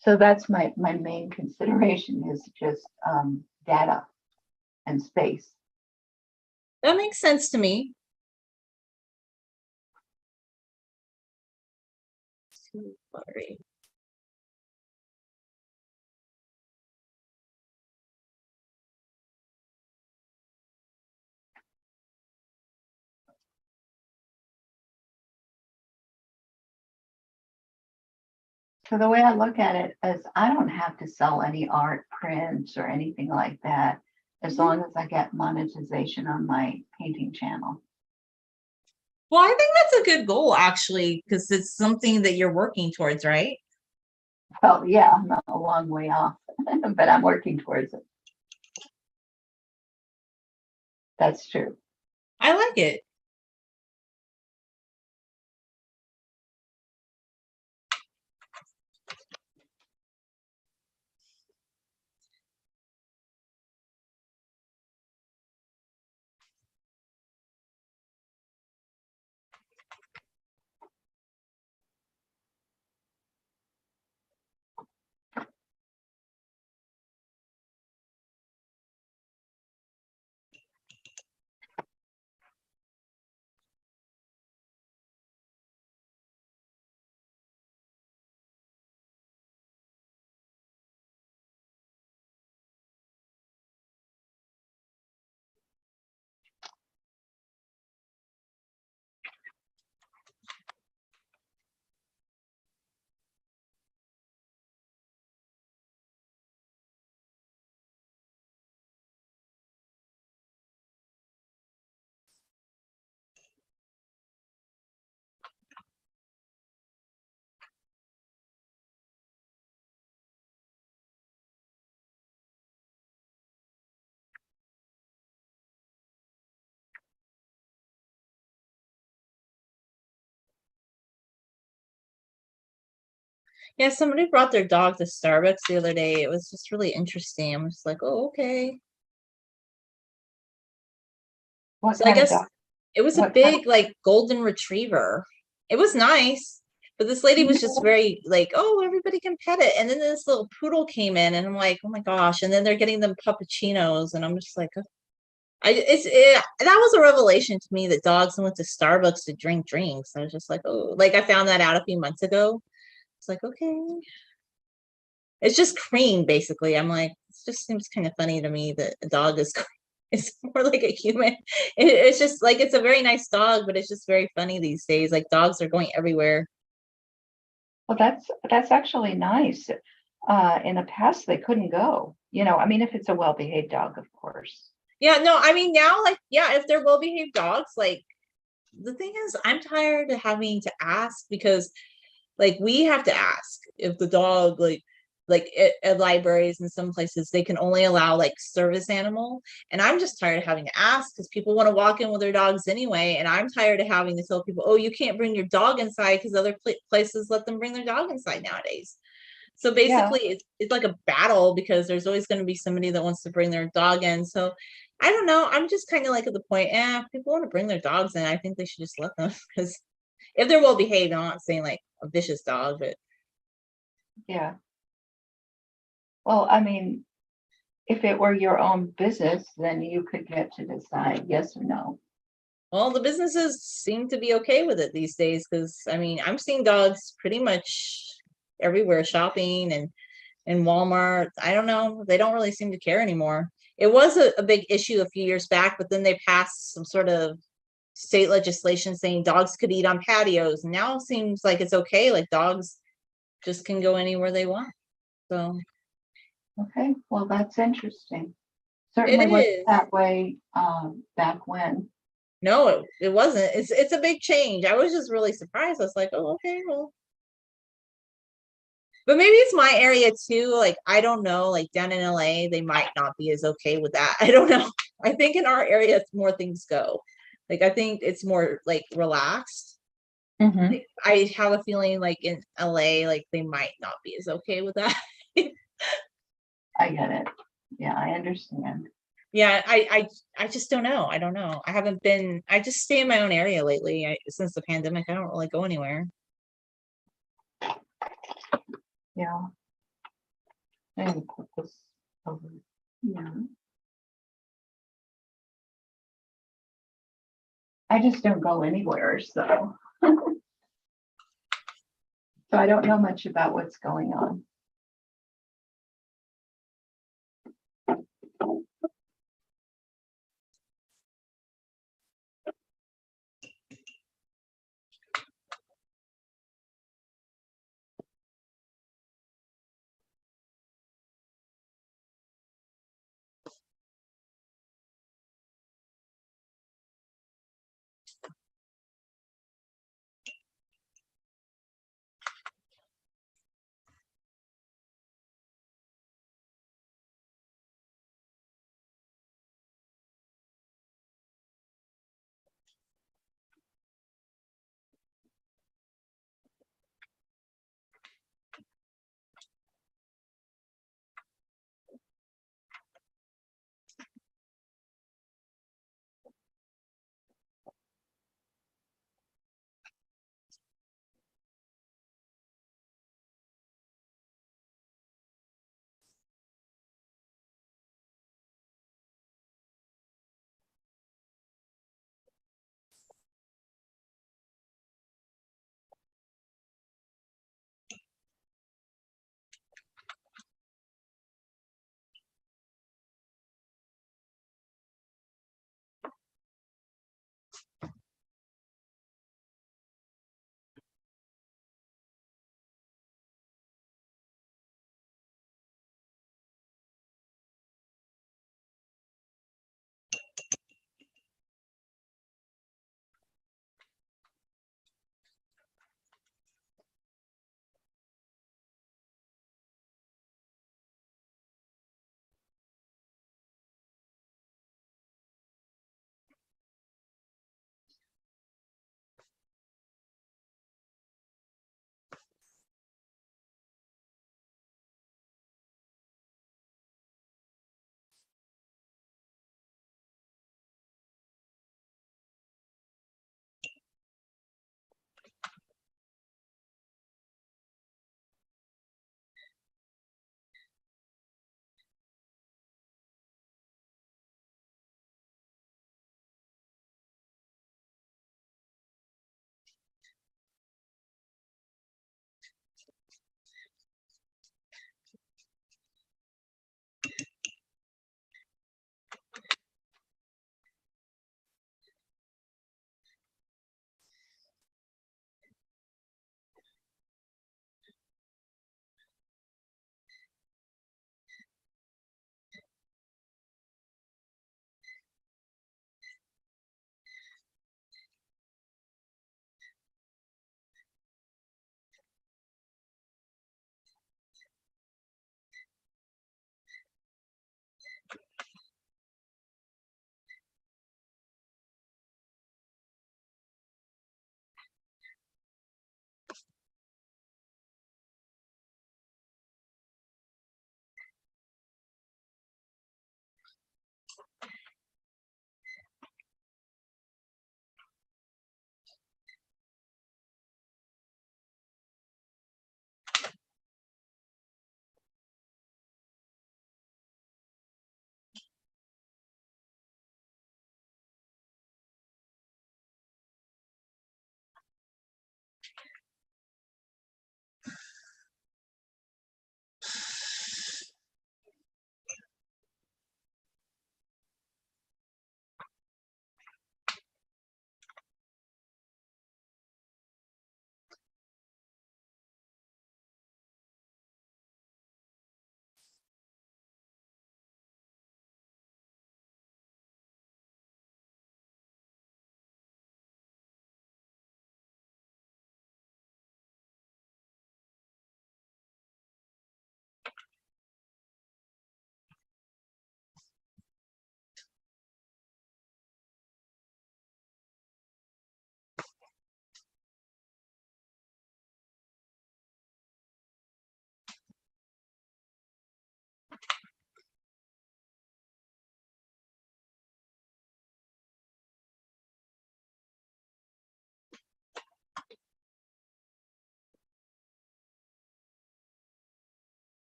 So that's my main consideration is just data and space. That makes sense to me. Too buttery. So the way I look at it is I don't have to sell any art prints or anything like that as Mhm. long as I get monetization on my painting channel. Well, I think that's a good goal actually, because it's something that you're working towards, right? Well, yeah, I'm a long way off, but I'm working towards it. That's true. I like it. Yeah, somebody brought their dog to Starbucks the other day. It was just really interesting. I'm just like, oh, okay. What So I kind of guess dog? it was a What kind big like golden retriever. It was nice, but this lady was just of? very like, oh, everybody can pet it. And then this little poodle came in, and I'm like, oh my gosh. And then they're getting them puppuccinos, and I'm just like, that was a revelation to me that dogs went to Starbucks to drink drinks. I was just like, oh, like I found that out a few months ago. It's like, okay. It's just cream, basically. I'm like, it just seems kind of funny to me that a dog is is more like a human. It's just like it's a very nice dog, but it's just very funny these days. Like dogs are going everywhere. Well, that's actually nice. In the past, they couldn't go. I mean, if it's a well-behaved dog, of course. Yeah, no, I mean now, like, yeah, if they're well-behaved dogs, like the thing is, I'm tired of having to ask because like we have to ask if the dog like at libraries and some places they can only allow like service animal, and I'm just tired of having to ask because people want to walk in with their dogs anyway, and I'm tired of having to tell people, oh, you can't bring your dog inside because other places let them bring their dog inside nowadays. So Yeah. basically it's like a battle because there's always going to be somebody that wants to bring their dog in. So I don't know, I'm just kind of like at the point, if people want to bring their dogs in, I think they should just let them because if they're well behaved. I'm not saying like a vicious dog, but Yeah. Well, I mean, if it were your own business, then you could get to decide yes or no. well, the businesses seem to be okay with it these days because I mean, I'm seeing dogs pretty much everywhere shopping and in Walmart. I don't know. They don't really seem to care anymore. It was a big issue a few years back, but then they passed some sort of state legislation saying dogs could eat on patios. And now it seems like it's okay. Like dogs just can go anywhere they want. So Okay. Well, that's interesting. it Certainly wasn't is. that way back when. No, it wasn't. It's a big change. I was just really surprised. I was like, oh, okay, well. But maybe it's my area too. Like, I don't know. Like down in LA, they might not be as okay with that. I don't know. I think in our area, it's more things go. Like, I think it's more like relaxed. Hmm. Like, I have a feeling like in LA, like they might not be as okay with that. I get it. Yeah, I understand. Yeah, I just don't know. I don't know. I haven't been. I just stay in my own area lately. Since the pandemic, I don't really go anywhere. Yeah. And put this over. Yeah. I just don't go anywhere, so I don't know much about what's going on.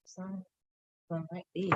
So, well, might be.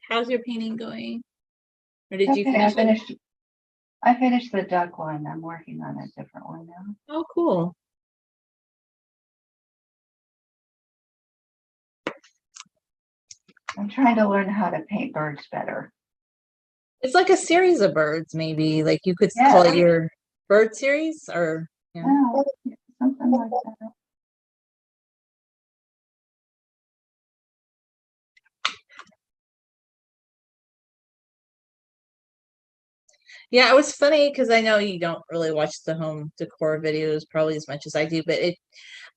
How's your painting going? Or did you Okay, finish it? I finished the duck one. I'm working on a different one now. Oh, cool. I'm trying to learn how to paint birds better. It's like a series of birds, maybe. Like you could call Yeah, it your bird series, or yeah. oh, something like that. Yeah, it was funny because I know you don't really watch the home decor videos probably as much as I do, but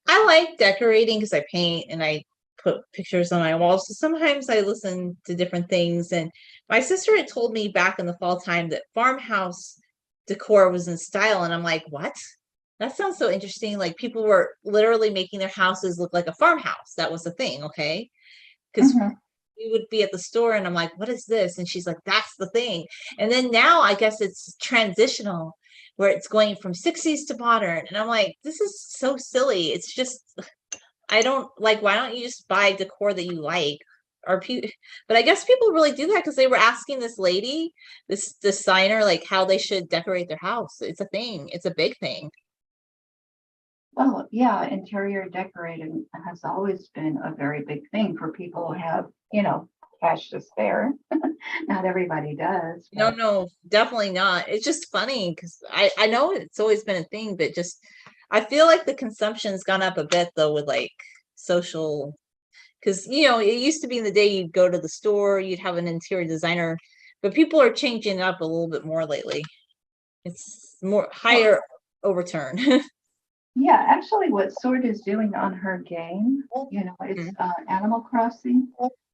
I like decorating because I paint and I put pictures on my walls. So sometimes I listen to different things. And my sister had told me back in the fall time that farmhouse decor was in style. And I'm like, what? That sounds so interesting. Like people were literally making their houses look like a farmhouse. That was the thing. Okay. Because Mhm. we would be at the store and I'm like, what is this? And she's like, that's the thing. And then now I guess it's transitional where it's going from 60s to modern. And I'm like, this is so silly. It's just, I don't like, why don't you just buy decor that you like? Or but I guess people really do that because they were asking this lady, this designer, like how they should decorate their house. It's a thing. It's a big thing. Well, yeah, interior decorating has always been a very big thing for people who have, cash to spare. Not everybody does, No, but no, definitely not. It's just funny because I know it's always been a thing, but just I feel like the consumption's gone up a bit though with like social because it used to be in the day you'd go to the store, you'd have an interior designer, but people are changing up a little bit more lately. It's more well, higher overturn. yeah, actually what Sword is doing on her game, it's Mhm. Animal Crossing.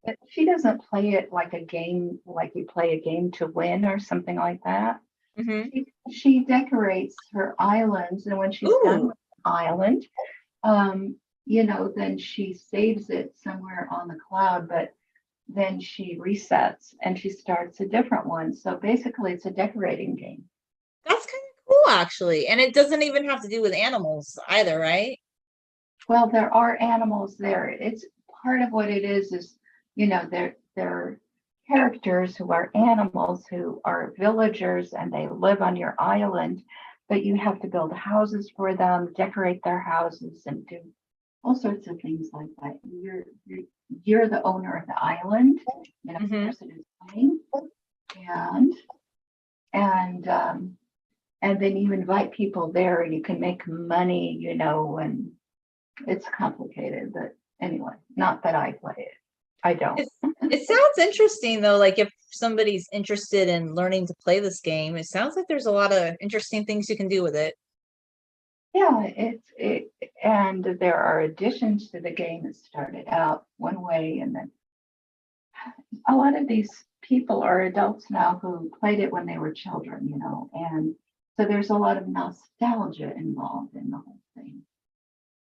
But she doesn't play it like a game, like you play a game to win or something like that. Mhm. She decorates her islands, and when she's done Ooh, with the island, then she saves it somewhere on the cloud, but then she resets and she starts a different one. So basically, it's a decorating game. that's kind of cool actually. And it doesn't even have to do with animals either, right? Well, there are animals there. It's part of what it is, they're characters who are animals who are villagers and they live on your island, but you have to build houses for them, decorate their houses, and do all sorts of things like that. You're the owner of the island, the Mhm. person who's playing, and and um, and then you invite people there, and you can make money, and it's complicated, but anyway, not that I play it. I don't. It sounds interesting though, like if somebody's interested in learning to play this game, it sounds like there's a lot of interesting things you can do with it. Yeah, and there are additions to the game that started out one way, and then a lot of these people are adults now who played it when they were children, and so there's a lot of nostalgia involved in the whole thing.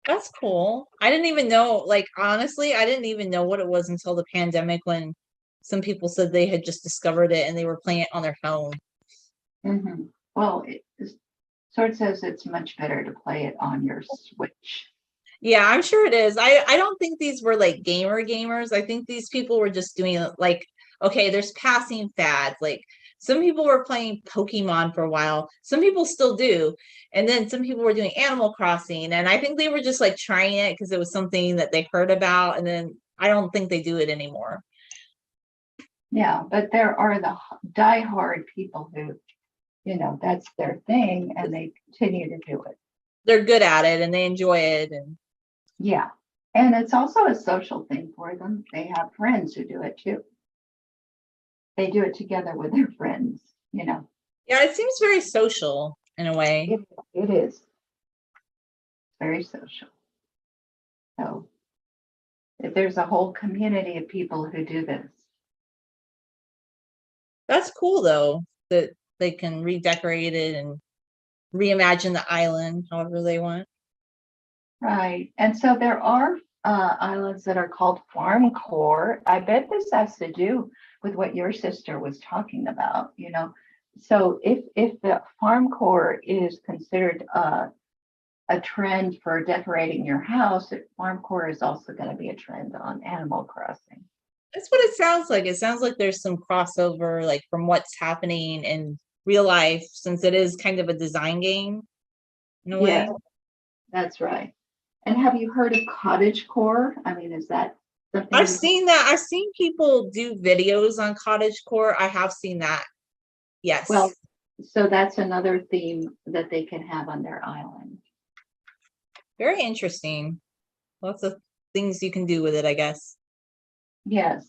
That's cool. I didn't even know, like honestly, I didn't even know what it was until the pandemic when some people said they had just discovered it and they were playing it on their phone. Well, Sword says it's much better to play it on your Switch. Yeah, I'm sure it is. I don't think these were like gamers. I think these people were just doing it like, okay, there's passing fads. Like some people were playing Pokemon for a while. Some people still do. And then some people were doing Animal Crossing. And I think they were just like trying it because it was something that they heard about. And then I don't think they do it anymore. Yeah, but there are the diehard people who, that's their thing and they continue to do it. they're good at it and they enjoy it. And Yeah. And it's also a social thing for them. They have friends who do it too. They do it together with their friends, you know. yeah, it seems very social in a way. It is very social. So if there's a whole community of people who do this. That's cool though, that they can redecorate it and reimagine the island however they want. Right. And so there are islands that are called farm core. I bet this has to do with what your sister was talking about, you know. So if the farm core is considered a trend for decorating your house, farm core is also going to be a trend on Animal Crossing. That's what it sounds like. It sounds like there's some crossover, like from what's happening in real life, since it is kind of a design game in a Yes, way. that's right. And have you heard of cottage core? I mean, is that something I've you seen that. I've seen people do videos on cottage core. I have seen that. well, Yes. so that's another theme that they can have on their island. Very interesting. Lots of things you can do with it, I guess. Yes.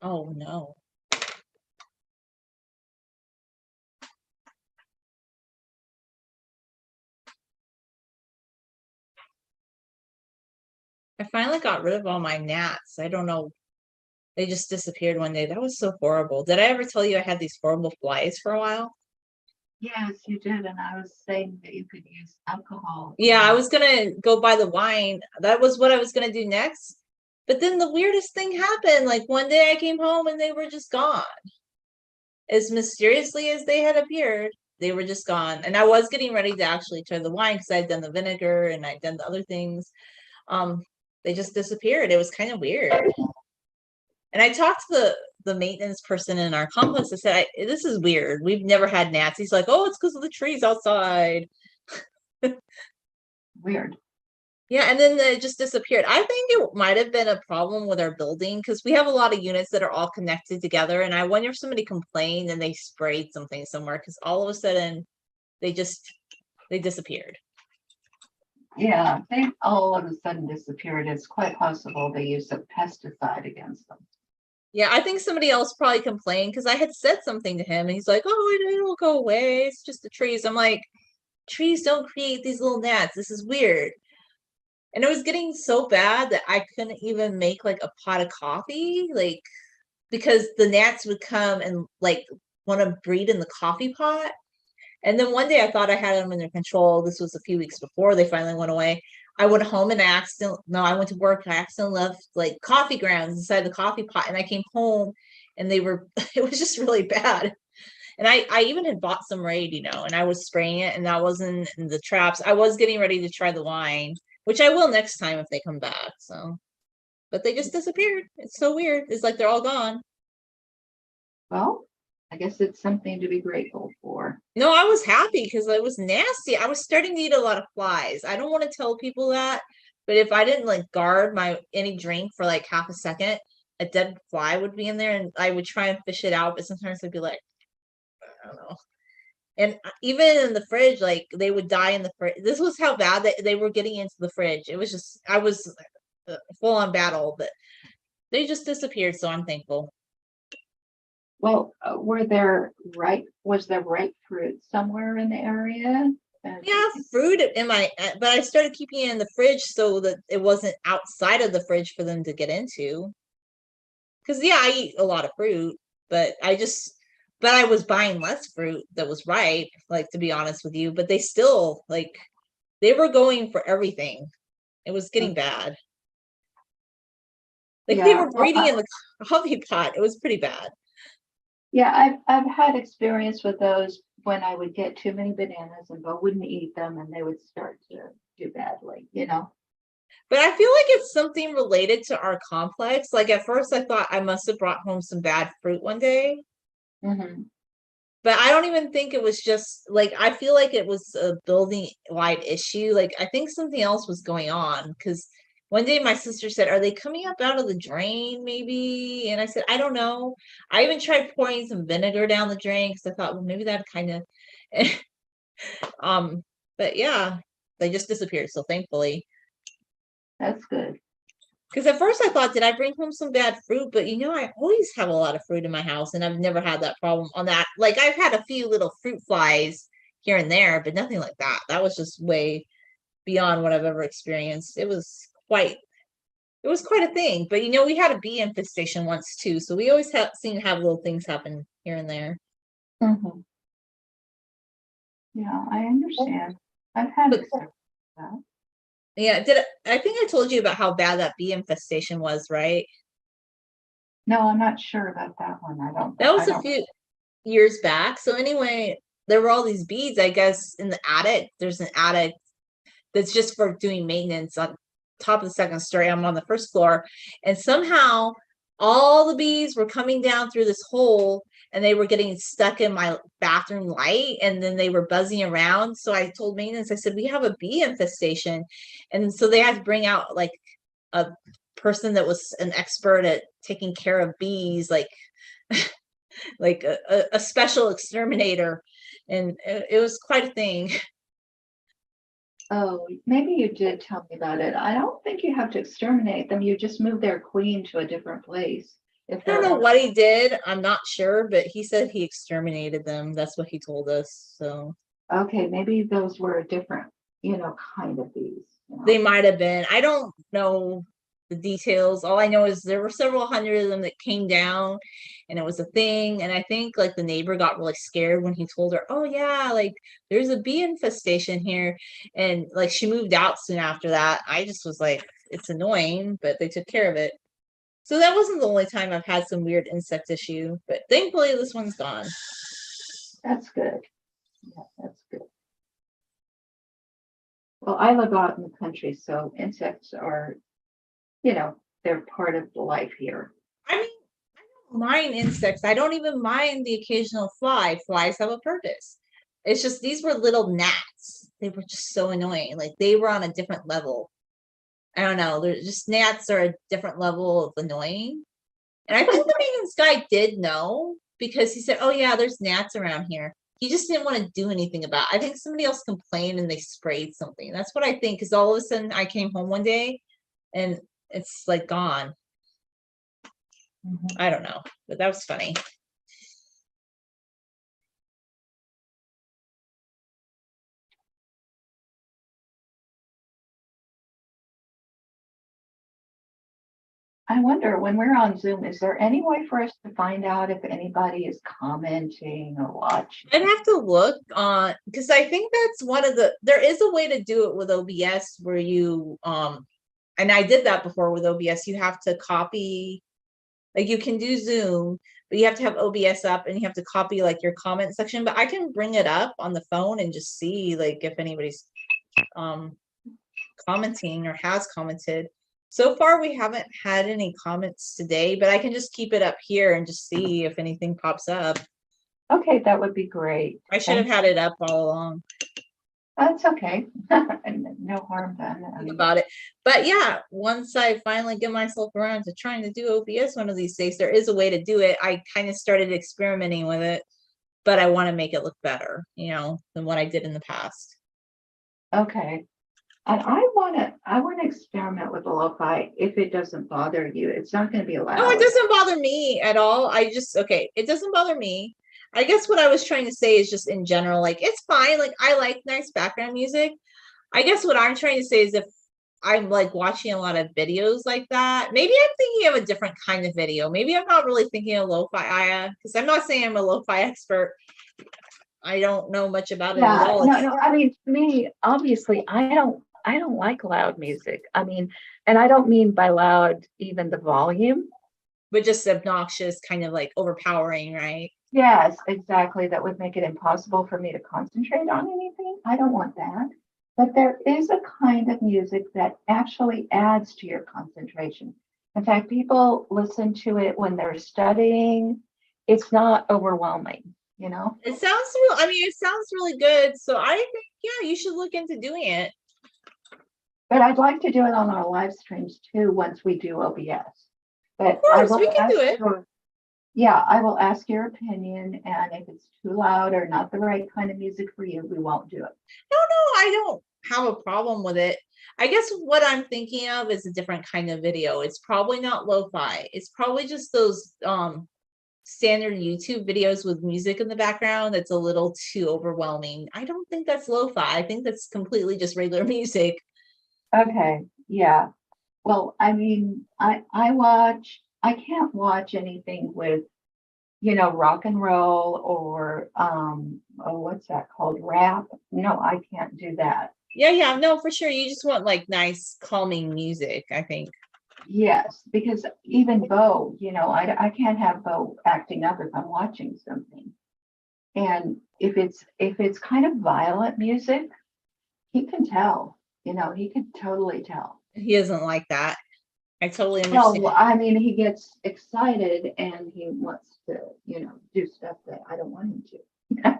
Oh no. I finally got rid of all my gnats. I don't know. They just disappeared one day. That was so horrible. Did I ever tell you I had these horrible flies for a while? Yes, you did. And I was saying that you could use alcohol. Yeah, I was gonna go buy the wine. That was what I was gonna do next. But then the weirdest thing happened. Like one day I came home and they were just gone. As mysteriously as they had appeared, they were just gone. And I was getting ready to actually try the wine because I'd done the vinegar and I'd done the other things. Um, they just disappeared. It was kind of weird. And I talked to the maintenance person in our complex. I said, "This is weird. We've never had gnats." He's like, "Oh, it's because of the trees outside." Weird. Yeah, and then it just disappeared. I think it might have been a problem with our building because we have a lot of units that are all connected together. And I wonder if somebody complained and they sprayed something somewhere because all of a sudden they disappeared. Yeah, they all of a sudden disappeared. It's quite possible they used a pesticide against them. Yeah, I think somebody else probably complained because I had said something to him and he's like, "Oh, it'll go away. It's just the trees." I'm like, "Trees don't create these little gnats. This is weird." And it was getting so bad that I couldn't even make like a pot of coffee, like because the gnats would come and like want to breed in the coffee pot. And then one day I thought I had them under control. This was a few weeks before they finally went away. I went home and I went to work. I accidentally left like coffee grounds inside the coffee pot. And I came home and they were, it was just really bad. And I even had bought some Raid, and I was spraying it and that wasn't in the traps. I was getting ready to try the wine, which I will next time if they come back. So, but they just disappeared. It's so weird. It's like they're all gone. Well, I guess it's something to be grateful for. No, I was happy because it was nasty. I was starting to eat a lot of flies. I don't want to tell people that, but if I didn't like guard my any drink for like half a second, a dead fly would be in there and I would try and fish it out, but sometimes I'd be like, I don't know. And even in the fridge, like they would die in the fridge. This was how bad they were getting into the fridge. It was just, I was full on battle, but they just disappeared. So I'm thankful. Well, was there ripe fruit somewhere in the area? Yeah, fruit in my, but I started keeping it in the fridge so that it wasn't outside of the fridge for them to get into. Because yeah, I eat a lot of fruit, but but I was buying less fruit that was ripe, like to be honest with you. But they still like they were going for everything. It was getting bad. Like they Yeah, were well, breeding in the coffee pot. It was pretty bad. yeah, I've had experience with those when I would get too many bananas and Bo wouldn't eat them and they would start to do badly. But I feel like it's something related to our complex. Like at first I thought I must have brought home some bad fruit one day. Hmm. But I don't even think it was just like I feel like it was a building wide issue. Like I think something else was going on because one day my sister said, "Are they coming up out of the drain maybe?" And I said, "I don't know." I even tried pouring some vinegar down the drain because I thought, well, maybe that kind of um but yeah, they just disappeared. So thankfully. That's good. Because at first I thought, did I bring home some bad fruit? But I always have a lot of fruit in my house, and I've never had that problem on that. Like I've had a few little fruit flies here and there, but nothing like that. That was just way beyond what I've ever experienced. It was quite a thing. But we had a bee infestation once too, so we always seem to have little things happen here and there. Hmm. Yeah, I understand. I've had But experience with that. yeah, I think I told you about how bad that bee infestation was, right? No, I'm not sure about that one. That was I a don't. few years back. So anyway, there were all these bees, I guess, in the attic. There's an attic that's just for doing maintenance on top of the second story. I'm on the first floor. And somehow all the bees were coming down through this hole and they were getting stuck in my bathroom light and then they were buzzing around. So I told maintenance, I said, we have a bee infestation. And so they had to bring out like a person that was an expert at taking care of bees, like a special exterminator. And it was quite a thing. Oh, maybe you did tell me about it. I don't think you have to exterminate them. You just move their queen to a different place. If I don't there know are. what he did. I'm not sure, but he said he exterminated them. That's what he told us. So Okay, maybe those were a different, kind of bees. they might have been. I don't know the details. All I know is there were several hundred of them that came down and it was a thing. And I think like the neighbor got really scared when he told her, oh yeah, like there's a bee infestation here. And like she moved out soon after that. I just was like, it's annoying, but they took care of it. So that wasn't the only time I've had some weird insect issue, but thankfully this one's gone. That's good. Yeah, that's good. Well, I live out in the country, so insects are, they're part of the life here. I mean, I don't mind insects. I don't even mind the occasional fly. Flies have a purpose. It's just these were little gnats. They were just so annoying. Like they were on a different level. I don't know. They're just gnats are a different level of annoying. And I think the maintenance guy did know because he said, oh yeah, there's gnats around here. He just didn't want to do anything about it. I think somebody else complained and they sprayed something. That's what I think. Because all of a sudden I came home one day and it's like gone. I don't know, but that was funny. I wonder when we're on Zoom, is there any way for us to find out if anybody is commenting or watching? I'd have to look on because I think that's one of there is a way to do it with OBS where you and I did that before with OBS. You have to copy, like you can do Zoom, but you have to have OBS up and you have to copy like your comment section. But I can bring it up on the phone and just see like if anybody's commenting or has commented. So far, we haven't had any comments today, but I can just keep it up here and just see if anything pops up. Okay, that would be great. I should have had it up all along. That's okay. No harm done. About it. But yeah, once I finally get myself around to trying to do OBS one of these days, there is a way to do it. I kind of started experimenting with it, but I want to make it look better, than what I did in the past. Okay. And I want to experiment with the lo-fi if it doesn't bother you. It's not going to be loud. No, it doesn't bother me at all. It doesn't bother me. I guess what I was trying to say is just in general, like it's fine. Like I like nice background music. I guess what I'm trying to say is if I'm like watching a lot of videos like that, maybe I'm thinking of a different kind of video. Maybe I'm not really thinking of lo-fi because I'm not saying I'm a lo-fi expert. I don't know much about it at all. No. I mean, to me, obviously, I don't like loud music. I mean, and I don't mean by loud even the volume, but just obnoxious, kind of like overpowering, right? Yes, exactly. That would make it impossible for me to concentrate on anything. I don't want that. But there is a kind of music that actually adds to your concentration. In fact, people listen to it when they're studying. It's not overwhelming, It sounds it sounds really good. So I think, yeah, you should look into doing it. But I'd like to do it on our live streams too once we do OBS. But of course, we can do it. I will ask your opinion, and if it's too loud or not the right kind of music for you, we won't do it. No, I don't have a problem with it. I guess what I'm thinking of is a different kind of video. It's probably not lo-fi. It's probably just those standard YouTube videos with music in the background that's a little too overwhelming. I don't think that's lo-fi. I think that's completely just regular music. Okay, yeah. Well, I mean, I can't watch anything with, rock and roll or what's that called? Rap. No, I can't do that. Yeah, no, for sure. You just want like nice, calming music, I think. Yes, because even Bo, I can't have Bo acting up if I'm watching something. And if it's kind of violent music, he can tell, he can totally tell. He doesn't like that. I totally understand. Well, I mean, he gets excited and he wants to, do stuff that I don't want him to.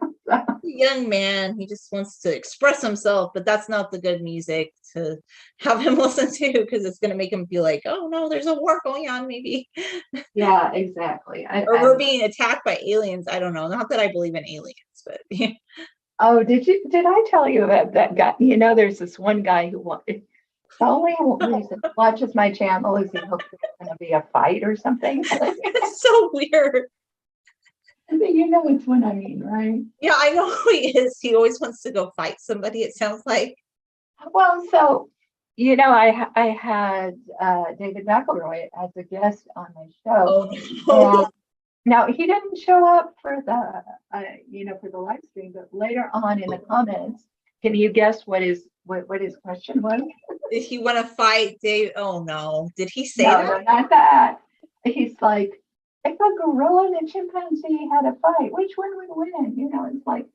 Young man, he just wants to express himself, but that's not the good music to have him listen to because it's going to make him feel like, oh no, there's a war going on, maybe. Yeah, exactly. Or we're being attacked by aliens. I don't know. Not that I believe in aliens, but oh, did I tell you about that guy? There's this one guy who wanted The only reason he watches my channel is he hopes there's going to be a fight or something. It's so weird. You know which one I mean, right? Yeah, I know who he is. He always wants to go fight somebody, it sounds like. Well, so I had David McElroy as a guest on my show, Oh and no. now he didn't show up for the for the live stream, but later on in the comments, can you guess what his question was? Did he want to fight Dave? Oh no. Did he say No, that? no, not that. He's like, if a gorilla and a chimpanzee had a fight, which one would win? It's like,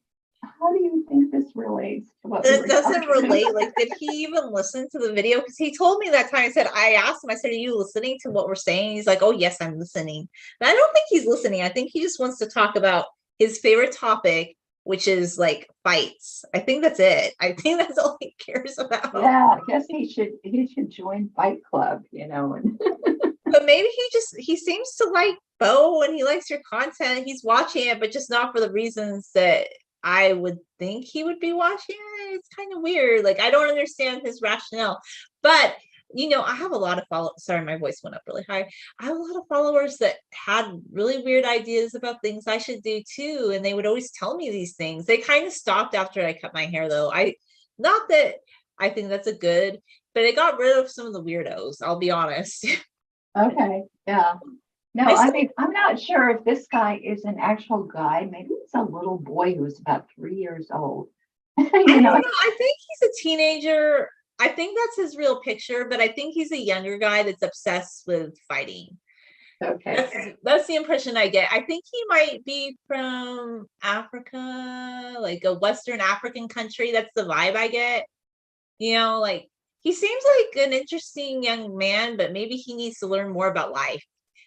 how do you think this relates to what we It were doesn't talking about? relate. Like, did he even listen to the video? Because he told me that time. I asked him, I said, are you listening to what we're saying? He's like, oh, yes, I'm listening. But I don't think he's listening. I think he just wants to talk about his favorite topic, which is like fights. I think that's it. I think that's all he cares about. Yeah, I guess he should join Fight Club, and But maybe he seems to like Bo and he likes your content. He's watching it, but just not for the reasons that I would think he would be watching it. It's kind of weird. Like, I don't understand his rationale. But I have a lot of followers. Sorry, my voice went up really high. I have a lot of followers that had really weird ideas about things I should do too. And they would always tell me these things. They kind of stopped after I cut my hair, though. Not that I think that's a good, but it got rid of some of the weirdos, I'll be honest. okay, yeah. No, I I still mean, I'm not sure if this guy is an actual guy. Maybe it's a little boy who's about 3 years old. I you don't know, know. I think he's a teenager. I think that's his real picture, but I think he's a younger guy that's obsessed with fighting. okay. That's the impression I get. I think he might be from Africa, like a Western African country. That's the vibe I get. Like he seems like an interesting young man, but maybe he needs to learn more about life.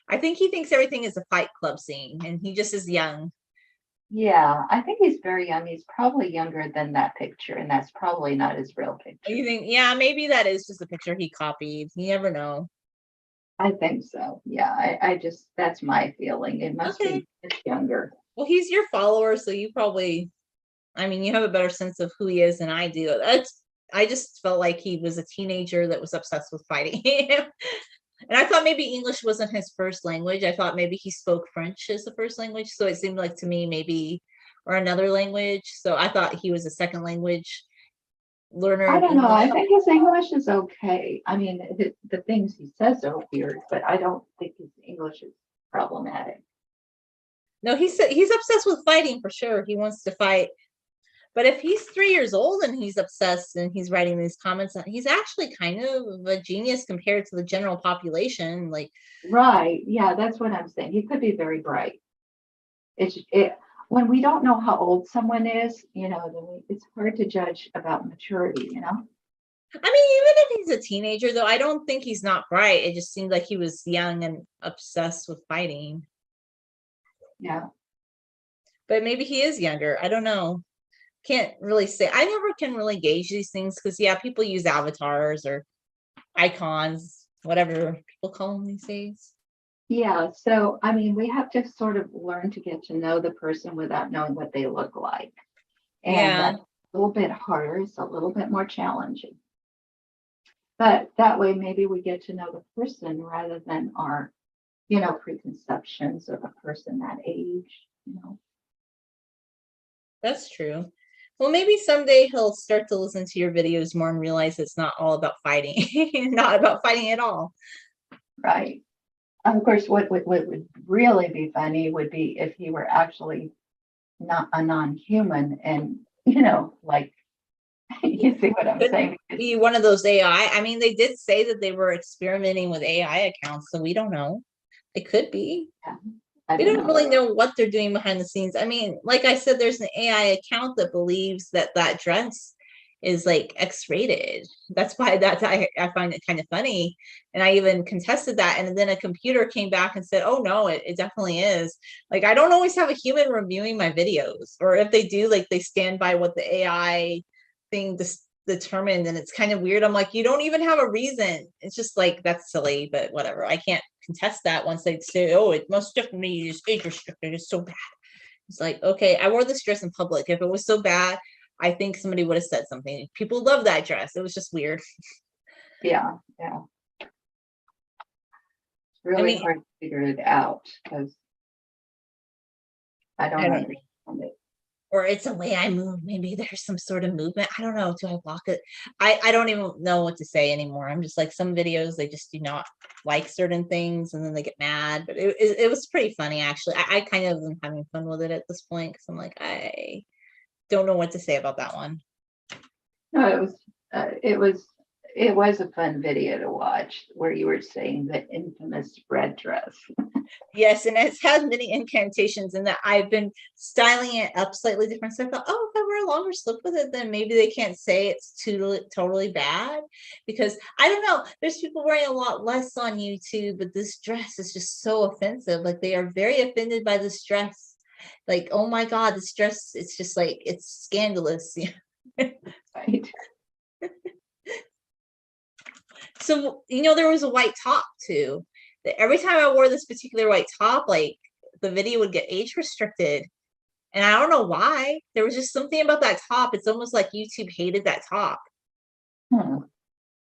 I think he thinks everything is a fight club scene and he just is young. Yeah, I think he's very young. He's probably younger than that picture, and that's probably not his real picture. You think, yeah, maybe that is just a picture he copied. You never know. I think so. Yeah, I just that's my feeling. It must Okay. be just younger. Well, he's your follower, so you probably, I mean, you have a better sense of who he is than I do. I just felt like he was a teenager that was obsessed with fighting. And I thought maybe English wasn't his first language. I thought maybe he spoke French as the first language. So it seemed like to me maybe, or another language. So I thought he was a second language learner I of don't know. I English. think his English is okay. I mean, the things he says are weird, but I don't think his English is problematic. No, he's obsessed with fighting for sure. He wants to fight. But if he's 3 years old and he's obsessed and he's writing these comments, he's actually kind of a genius compared to the general population. Like, Right. Yeah, that's what I'm saying. He could be very bright. When we don't know how old someone is, it's hard to judge about maturity. I mean, even if he's a teenager, though, I don't think he's not bright. It just seemed like he was young and obsessed with fighting. Yeah. But maybe he is younger. I don't know. Can't really say. I never can really gauge these things because, yeah, people use avatars or icons, whatever people call them these days. Yeah. So, I mean, we have to sort of learn to get to know the person without knowing what they look like. And Yeah, that's a little bit harder. It's a little bit more challenging. But that way, maybe we get to know the person rather than our, preconceptions of a person that age. that's true. Well, maybe someday he'll start to listen to your videos more and realize it's not all about fighting, not about fighting at all. Right. Of course, what would really be funny would be if he were actually not a non-human and, like, you see what I'm saying? Be one of those AI. I mean, they did say that they were experimenting with AI accounts, so we don't know. It could be. Yeah, I We don't don't know. really know what they're doing behind the scenes. I mean, like I said, there's an AI account that believes that dress is like X-rated. That's why I find it kind of funny. And I even contested that. And then a computer came back and said, oh no, it definitely is. Like, I don't always have a human reviewing my videos, or if they do, like they stand by what the AI thing determined, and it's kind of weird. I'm like, you don't even have a reason. It's just like, that's silly, but whatever. I can't contest that once they say, oh, it must definitely is age restricted. It's so bad. It's like, okay, I wore this dress in public. If it was so bad, I think somebody would have said something. People love that dress. It was just weird. Yeah, yeah. It's really mean, hard to figure it out because I I don't don't, understand it. or it's a way I move. Maybe there's some sort of movement. I don't know. Do I block it? I don't even know what to say anymore. I'm just like, some videos, they just do not like certain things and then they get mad. But it was pretty funny, actually. I kind of am having fun with it at this point because I'm like, I don't know what to say about that one. No, it was a fun video to watch where you were saying the infamous red dress. Yes, and it's had many incantations in that I've been styling it up slightly different. So I thought, oh, if I wear a longer slip with it, then maybe they can't say it's totally bad. Because I don't know, there's people wearing a lot less on YouTube, but this dress is just so offensive. Like, they are very offended by this dress. Like, oh my God, this dress, it's just like, it's scandalous. Right. So, there was a white top too. That every time I wore this particular white top, like, the video would get age restricted. And I don't know why. There was just something about that top. It's almost like YouTube hated that top. Hmm.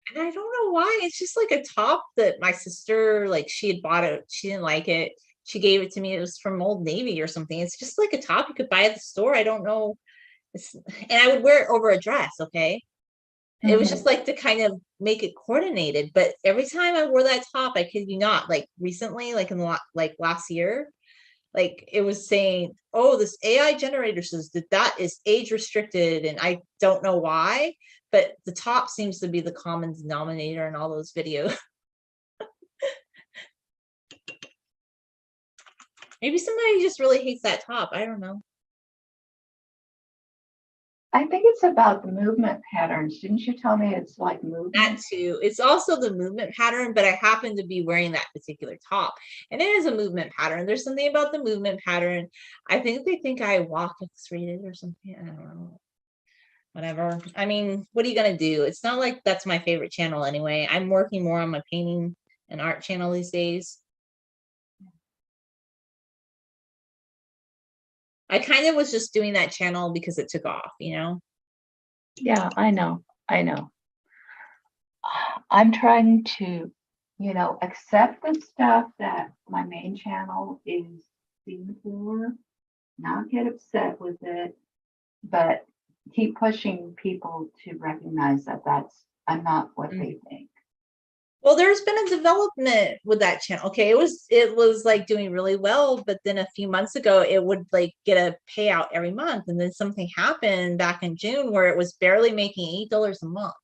And I don't know why. It's just like a top that my sister, like, she had bought it. She didn't like it. She gave it to me. It was from Old Navy or something. It's just like a top you could buy at the store. I don't know. And I would wear it over a dress, okay? It was just Mhm. like to kind of make it coordinated. But every time I wore that top, I kid you not, like recently, like in the like last year, like it was saying, oh, this AI generator says that is age restricted, and I don't know why, but the top seems to be the common denominator in all those videos. Maybe somebody just really hates that top. I don't know. I think it's about the movement patterns. Didn't you tell me it's like That movement? too. It's also the movement pattern, but I happen to be wearing that particular top, and it is a movement pattern. There's something about the movement pattern. I think they think I walk X-rated or something. I don't know. Whatever. I mean, what are you gonna do? It's not like that's my favorite channel anyway. I'm working more on my painting and art channel these days. I kind of was just doing that channel because it took off. Yeah, I know. I know. I'm trying to, accept the stuff that my main channel is seen for, not get upset with it, but keep pushing people to recognize that I'm not what Mm. they think. Well, there's been a development with that channel. Okay, it was like doing really well, but then a few months ago it would like get a payout every month, and then something happened back in June where it was barely making $8 a month.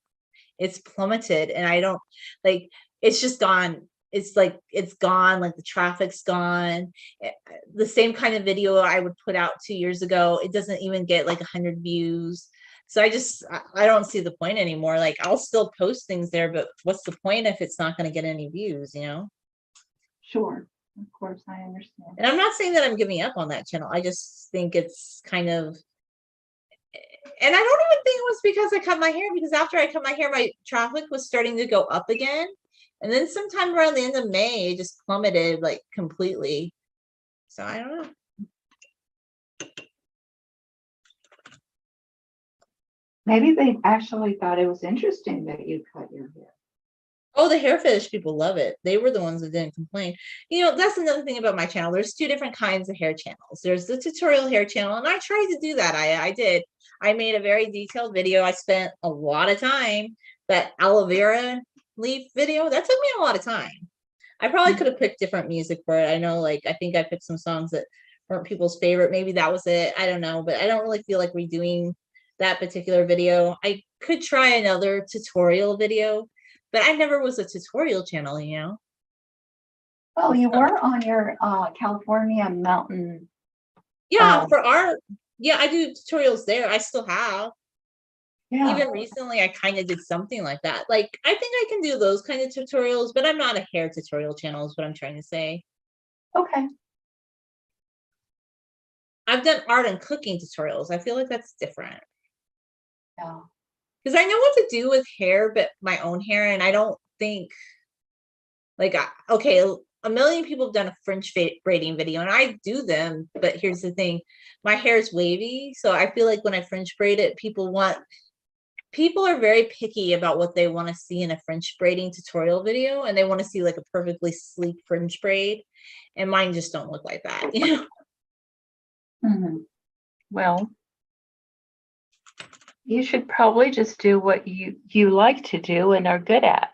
It's plummeted, and I don't like, it's just gone. It's like it's gone, like the traffic's gone. The same kind of video I would put out 2 years ago, it doesn't even get like 100 views. So I don't see the point anymore. Like, I'll still post things there, but what's the point if it's not going to get any views? Sure, of course, I understand. And I'm not saying that I'm giving up on that channel. I just think it's kind of, and I don't even think it was because I cut my hair, because after I cut my hair, my traffic was starting to go up again. And then sometime around the end of May, it just plummeted like completely. So I don't know. Maybe they actually thought it was interesting that you cut your hair. Oh, the hair fetish people love it. They were the ones that didn't complain. That's another thing about my channel. There's two different kinds of hair channels. There's the tutorial hair channel, and I tried to do that. I did. I made a very detailed video. I spent a lot of time. That aloe vera leaf video, that took me a lot of time. I probably could have picked different music for it. I know, like, I think I picked some songs that weren't people's favorite. Maybe that was it. I don't know, but I don't really feel like redoing that particular video. I could try another tutorial video, but I never was a tutorial channel. Well, you were on your California mountain. Yeah, for art. Yeah, I do tutorials there. I still have. Yeah. Even recently, I kind of did something like that. Like, I think I can do those kind of tutorials, but I'm not a hair tutorial channel is what I'm trying to say. Okay. I've done art and cooking tutorials. I feel like that's different. Yeah. Because I know what to do with hair, but my own hair, and I don't think, like, okay, a million people have done a fringe braiding video, and I do them, but here's the thing, my hair is wavy, so I feel like when I fringe braid it, people want people are very picky about what they want to see in a French braiding tutorial video, and they want to see like a perfectly sleek French braid, and mine just don't look like that, you know. Well, you should probably just do what you like to do and are good at.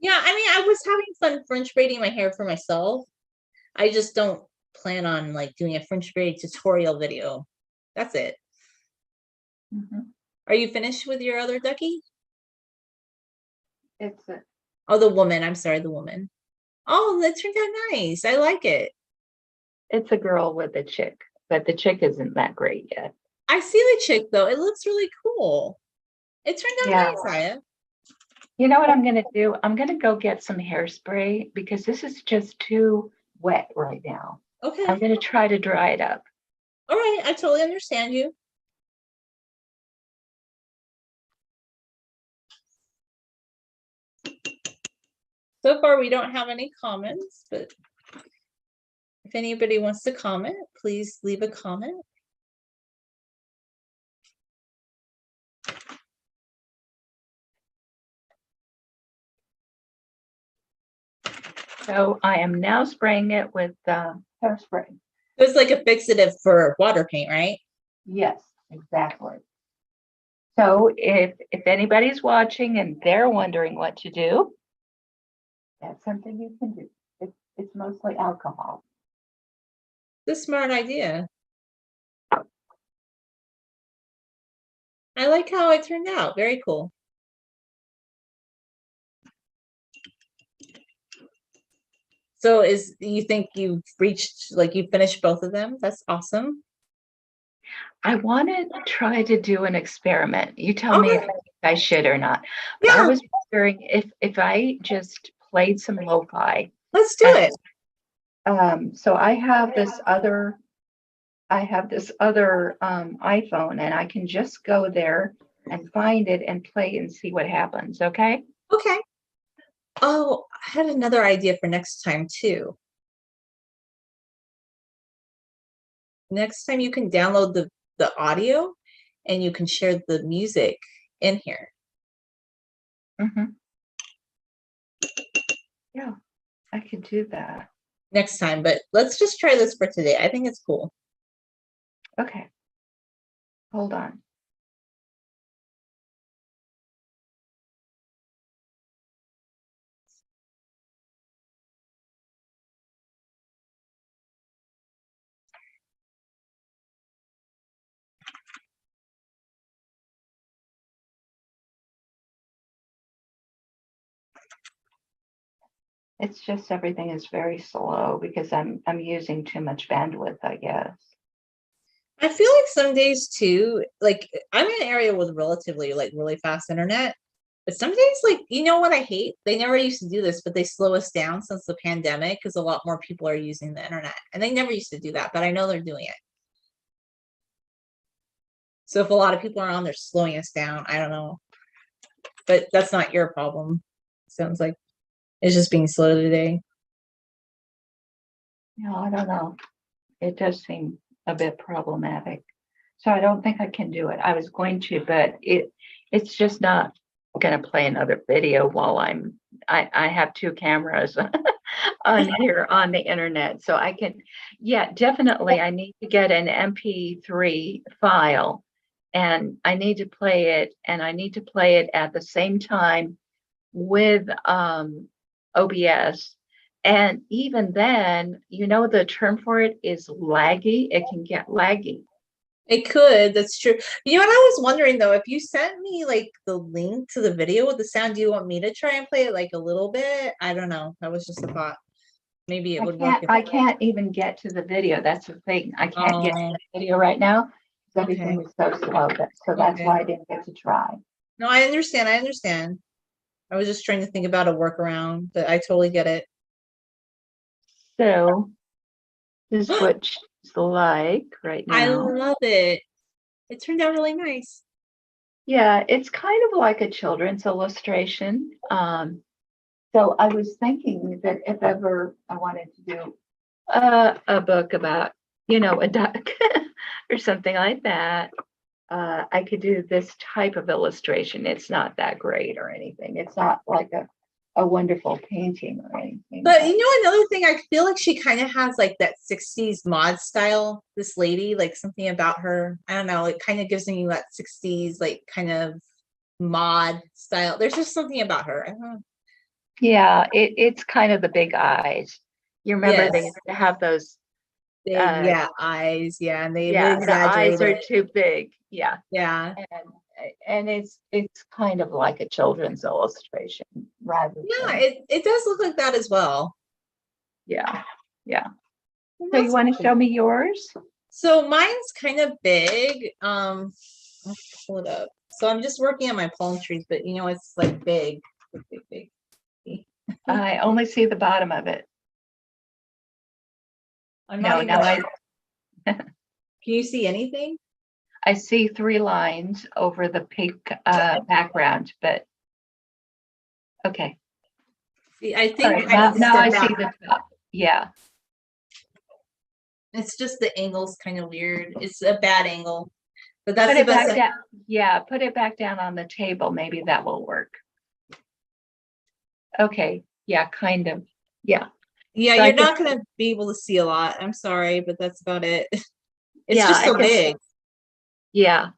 Yeah, I mean, I was having fun French braiding my hair for myself. I just don't plan on like doing a French braid tutorial video. That's it. Are you finished with your other ducky? It's a Oh, the woman. I'm sorry, the woman. Oh, that turned out nice. I like it. it's a girl with a chick, but the chick isn't that great yet. I see the chick though. It looks really cool. It turned out nice, Aya. You know what I'm going to do? I'm going to go get some hairspray because this is just too wet right now. Okay. I'm going to try to dry it up. All right. I totally understand you. So far, we don't have any comments, but if anybody wants to comment, please leave a comment. So I am now spraying it with hairspray. It's like a fixative for water paint, right? Yes, exactly. So if anybody's watching and they're wondering what to do, that's something you can do. It's mostly alcohol. It's a smart idea. I like how it turned out. Very cool. So you think you've reached, like you finished both of them? That's awesome. I want to try to do an experiment. You tell me if I should or not. But Yeah. I was wondering if I just played some lo-fi. Let's do it. So I have this other iPhone, and I can just go there and find it and play and see what happens. Okay. Okay. Oh, I had another idea for next time too. Next time you can download the audio and you can share the music in here. Yeah, I could do that. Next time, but let's just try this for today. I think it's cool. Okay. Hold on. It's just everything is very slow because I'm using too much bandwidth, I guess. I feel like some days too, like I'm in an area with relatively like really fast internet, but some days, like, you know what I hate? They never used to do this, but they slow us down since the pandemic because a lot more people are using the internet, and they never used to do that, but I know they're doing it. So if a lot of people are on, they're slowing us down. I don't know, but that's not your problem. Sounds like it's just being slow today. No, I don't know. It does seem a bit problematic. So I don't think I can do it. I was going to, but it's just not going to play another video while I have two cameras on here on the internet. So I can, yeah, definitely I need to get an MP3 file and I need to play it, and I need to play it at the same time with OBS. And even then, the term for it is laggy. It can get laggy. It could, that's true. You know what I was wondering though, if you sent me like the link to the video with the sound, do you want me to try and play it like a little bit? I don't know. That was just a thought. Maybe it would work. I can't even get to the video. That's the thing. I can't get to the video right now because everything is so slow. So that's why I didn't get to try. No, I understand. I understand. I was just trying to think about a workaround, but I totally get it. So this is what she's like right now. I love it. It turned out really nice. Yeah, it's kind of like a children's illustration. So I was thinking that if ever I wanted to do a book about, a duck or something like that, I could do this type of illustration. It's not that great or anything. It's not like a wonderful painting or anything. But you know, another thing, I feel like she kind of has like that 60s mod style, this lady, like something about her. I don't know, it kind of gives me that 60s, like kind of mod style. There's just something about her. I don't know. Yeah, it's kind of the big eyes. You remember they Yes. used to have those, Big, uh, yeah, eyes. Yeah, and they would yeah, the eyes exaggerate are it. too big. Yeah. Yeah. And it's kind of like a children's illustration rather Yeah, than, it does look like that as well. yeah, yeah. And So you that's want to cool. show me yours? So mine's kind of big. I'll pull it up. So I'm just working on my palm trees, but you know, it's like big, big, big, big. I only see the bottom of it. I'm not No, even now I sure. Can you see anything? I see 3 lines over the pink background, but okay. See, I All think right, I need to now step I see back. the top. Yeah. It's just the angle's kind of weird. It's a bad angle, but that's Put the it best. back down. Yeah, put it back down on the table. Maybe that will work. Okay. Yeah, kind of. Yeah. Yeah, So I you're can, not gonna be able to see a lot. I'm sorry, but that's about it. It's yeah, just I so can, big. yeah.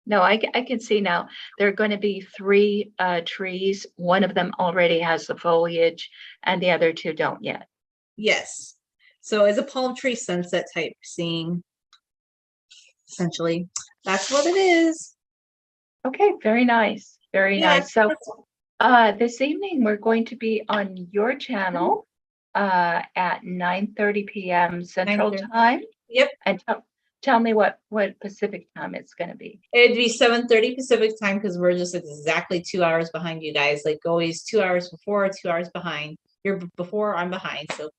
No, I can see now. There are going to be 3 trees. One of them already has the foliage and the other 2 don't yet. Yes. So it's a palm tree sunset type scene, essentially. That's what it is. Okay, very nice. Very Yeah. nice. So this evening we're going to be on your channel at 9:30 p.m. Central 9:30. Time. Yep. And tell me what Pacific time it's going to be. It'd be 7:30 Pacific time because we're just exactly 2 hours behind you guys. Like always, 2 hours before, 2 hours behind. You're before, I'm behind. So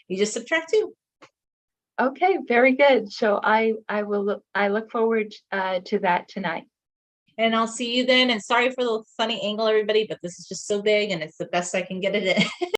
you just subtract two. Okay, very good. So I look forward to that tonight. And I'll see you then. And sorry for the funny angle, everybody, but this is just so big and it's the best I can get it in.